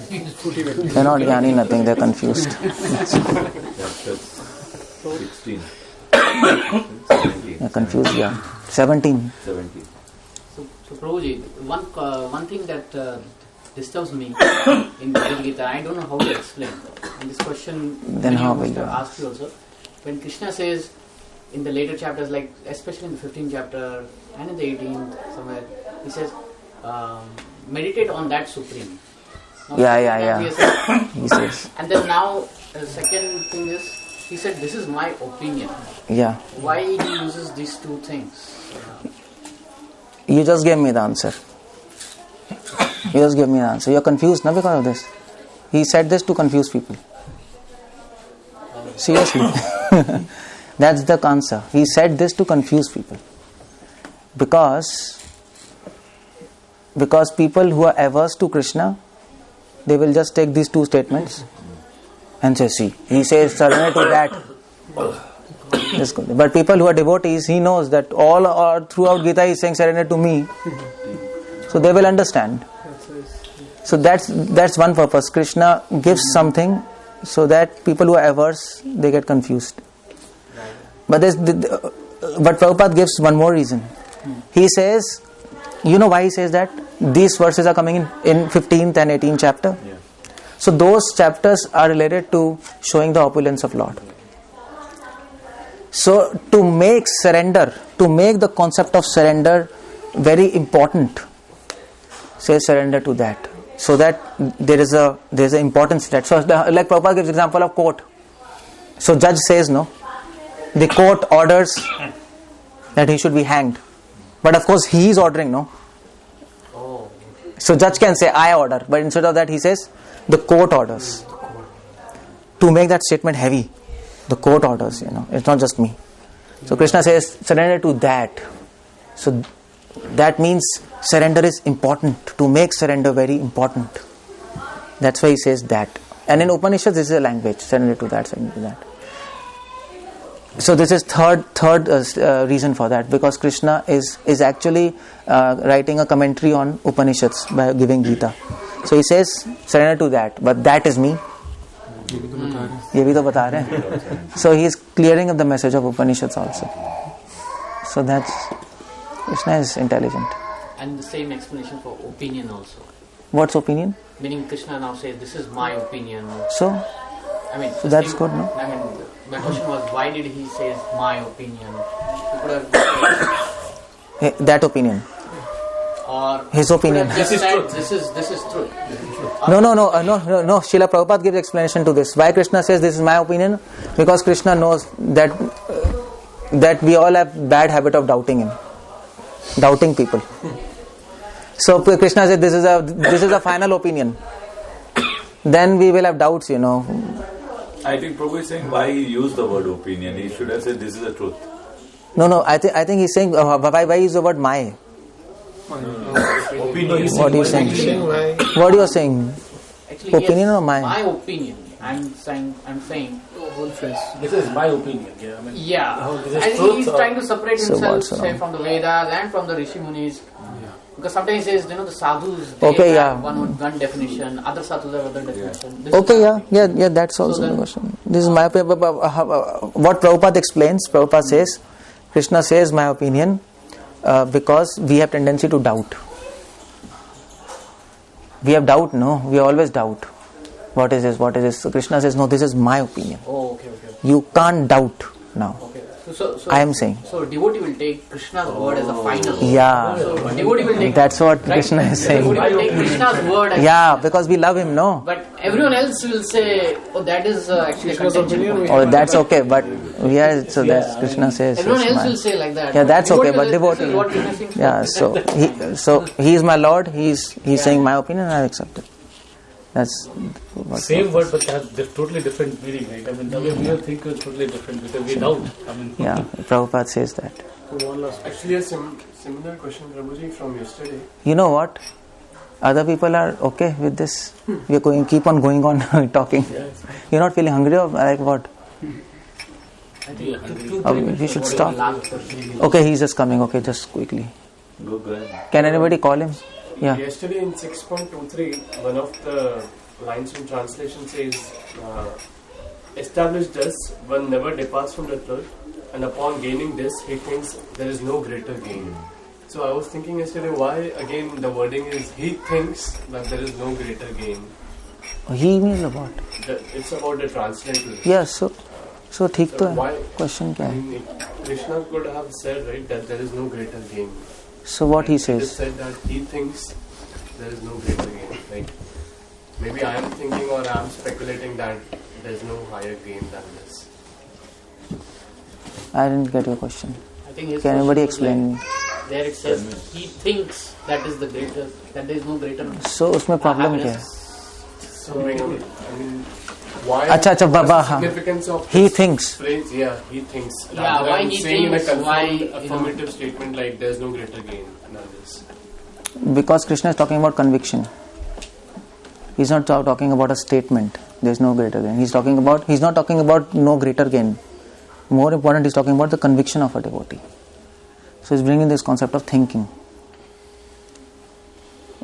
They're not Jnani, nothing, they're confused. That's 16. 17. They're confused, yeah. 17. 17. So Prabhuji, one thing that disturbs me in Bhagavad Gita, I don't know how to explain. And this question, then how will you ask you also? When Krishna says in the later chapters, like especially in the 15th chapter and in the 18th somewhere, he says, meditate on that supreme. Now, yeah. He says. And then now, the second thing is, he said, this is my opinion. Yeah. Why he uses these two things? You just gave me the answer. You're confused now because of this. He said this to confuse people. Seriously. That's the answer. He said this to confuse people. Because people who are averse to Krishna, they will just take these two statements and say, see, he says surrender to that. But people who are devotees, he knows that all throughout Gita he is saying surrender to me. So they will understand. So that's one purpose. Krishna gives something so that people who are averse, they get confused. But Prabhupada gives one more reason. He says, you know why he says that? These verses are coming in 15th and 18th chapter. Yeah. So those chapters are related to showing the opulence of Lord. So to make the concept of surrender very important, say surrender to that. So that there is an importance to that. So like Prabhupada gives example of court. So judge says no. The court orders that he should be hanged. But of course he is ordering no. So judge can say I order. But instead of that he says the court orders. To make that statement heavy. The court orders, it's not just me. So Krishna says surrender to that. So that means surrender is important. To make surrender very important. That's why he says that. And in Upanishads this is a language. Surrender to that, surrender to that. So this is third reason for that, because Krishna is actually writing a commentary on Upanishads by giving Gita. So he says surrender to that, but that is me. ये भी तो बता रहे हैं. So he is clearing up the message of Upanishads also. So that's Krishna is intelligent. And the same explanation for opinion also. What's opinion? Meaning Krishna now says this is my opinion. So that's good, no? I mean, my question was, why did he say my opinion? That opinion. Or his opinion. This is truth. No. Srila Prabhupada gives explanation to this. Why Krishna says this is my opinion? Because Krishna knows that we all have bad habit of doubting him, doubting people. So Krishna said this is a final opinion. Then we will have doubts, I think Prabhu is saying why he used the word opinion. He should have said this is the truth. No. I think he's saying why use the word my. Opinion. What are you saying? What you are saying? Actually, opinion yes, or my? My opinion. I'm saying. This is my opinion. Yeah. This is And truth he's trying to separate himself, say, from the Vedas and from the Rishi Munis. Because sometimes he says, the sadhus, they have one definition, other sadhus have other definition. Yeah, that's also the question. This is my opinion. What Prabhupada explains, Prabhupada says, Krishna says my opinion because we have tendency to doubt. We have doubt, no? We always doubt. What is this? So Krishna says, no, this is my opinion. Oh, okay. You can't doubt now. Okay. So I am saying. So devotee will take Krishna's word as a final. Yeah. So devotee will take. That's what Krishna is saying. Devotee will take Krishna's word. Because we love him, no? But everyone else will say, that is actually a contention. That's okay, but that's Krishna says. Everyone else will say like that. Yeah, that's okay, but devotee. He is my Lord. He's saying my opinion, and I accept it. That's same word, but has totally different meaning, right? I mean, the way we think is totally different because we doubt. Prabhupada says that. Actually, a similar question, Prabhuji, from yesterday. You know what? Other people are okay with this. We are keep on going on talking. Yes. You're not feeling hungry or like what? We should stop. Okay, he's just coming. Okay, just quickly. Go ahead. Can anybody call him? Yeah. Yesterday in 6.23, one of the lines in translation says, established thus, one never departs from the truth, and upon gaining this, he thinks there is no greater gain. So I was thinking yesterday, why again the wording is he thinks that there is no greater gain. He means what? It's about the transcendental. Yes, so ठीक तो है. Why? Question क्या I है? mean, Krishna could have said, right, that there is no greater gain. So what he He says? just said that he thinks there is no greater gain. Like maybe I am thinking or I am speculating that there is no higher gain than this. I didn't get your question. I think his Can anybody question was explain me? like, there it says he thinks that is the greater, that there is no greater. So उसमें problem क्या है? happiness. So I mean, why? अच्छा अच्छा बाबा what's the हाँ. significance of He this thinks. phrase? Yeah, he thinks. Yeah, Rather why than he saying in a thinks, why, affirmative statement like there is no greater gain than this. Because Krishna is talking about conviction. He's not talking about a statement. There is no greater gain. He's not talking about no greater gain. More important, he's talking about the conviction of a devotee. So he's bringing this concept of thinking.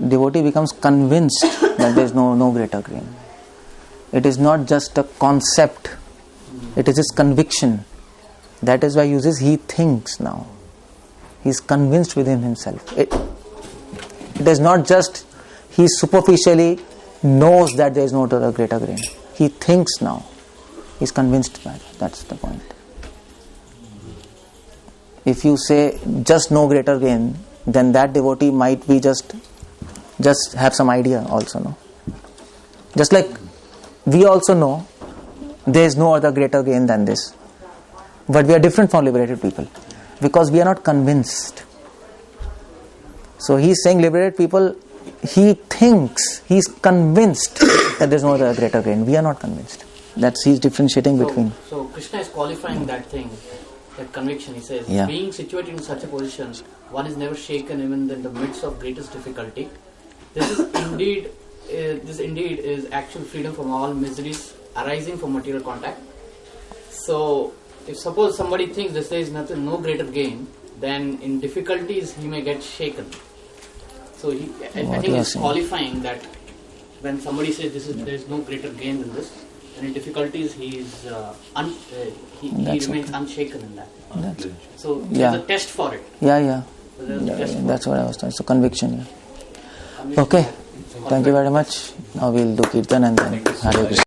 Devotee becomes convinced that there is no greater gain. It is not just a concept. It is his conviction. That is why he uses he thinks now. He is convinced within himself. It is not just he superficially knows that there is no greater gain. He thinks now. He is convinced by that. That's the point. If you say just no greater gain, then that devotee might be just have some idea also, no? Just like we also know there is no other greater gain than this. But we are different from liberated people because we are not convinced. So he is saying liberated people, he thinks, he is convinced that there is no other greater gain. We are not convinced. He is differentiating between. So Krishna is qualifying that thing, that conviction. He says, being situated in such a position, one is never shaken even in the midst of greatest difficulty. This indeed is actual freedom from all miseries arising from material contact. So, if suppose somebody thinks that there is no greater gain, then in difficulties he may get shaken. So I think he's qualifying that when somebody says there is no greater gain than this, and in difficulties he remains unshaken in that. So there's a test for it. That's what I was saying. So conviction. Okay. Thank you very much. Now we'll do Kirtan and then Hare Krishna.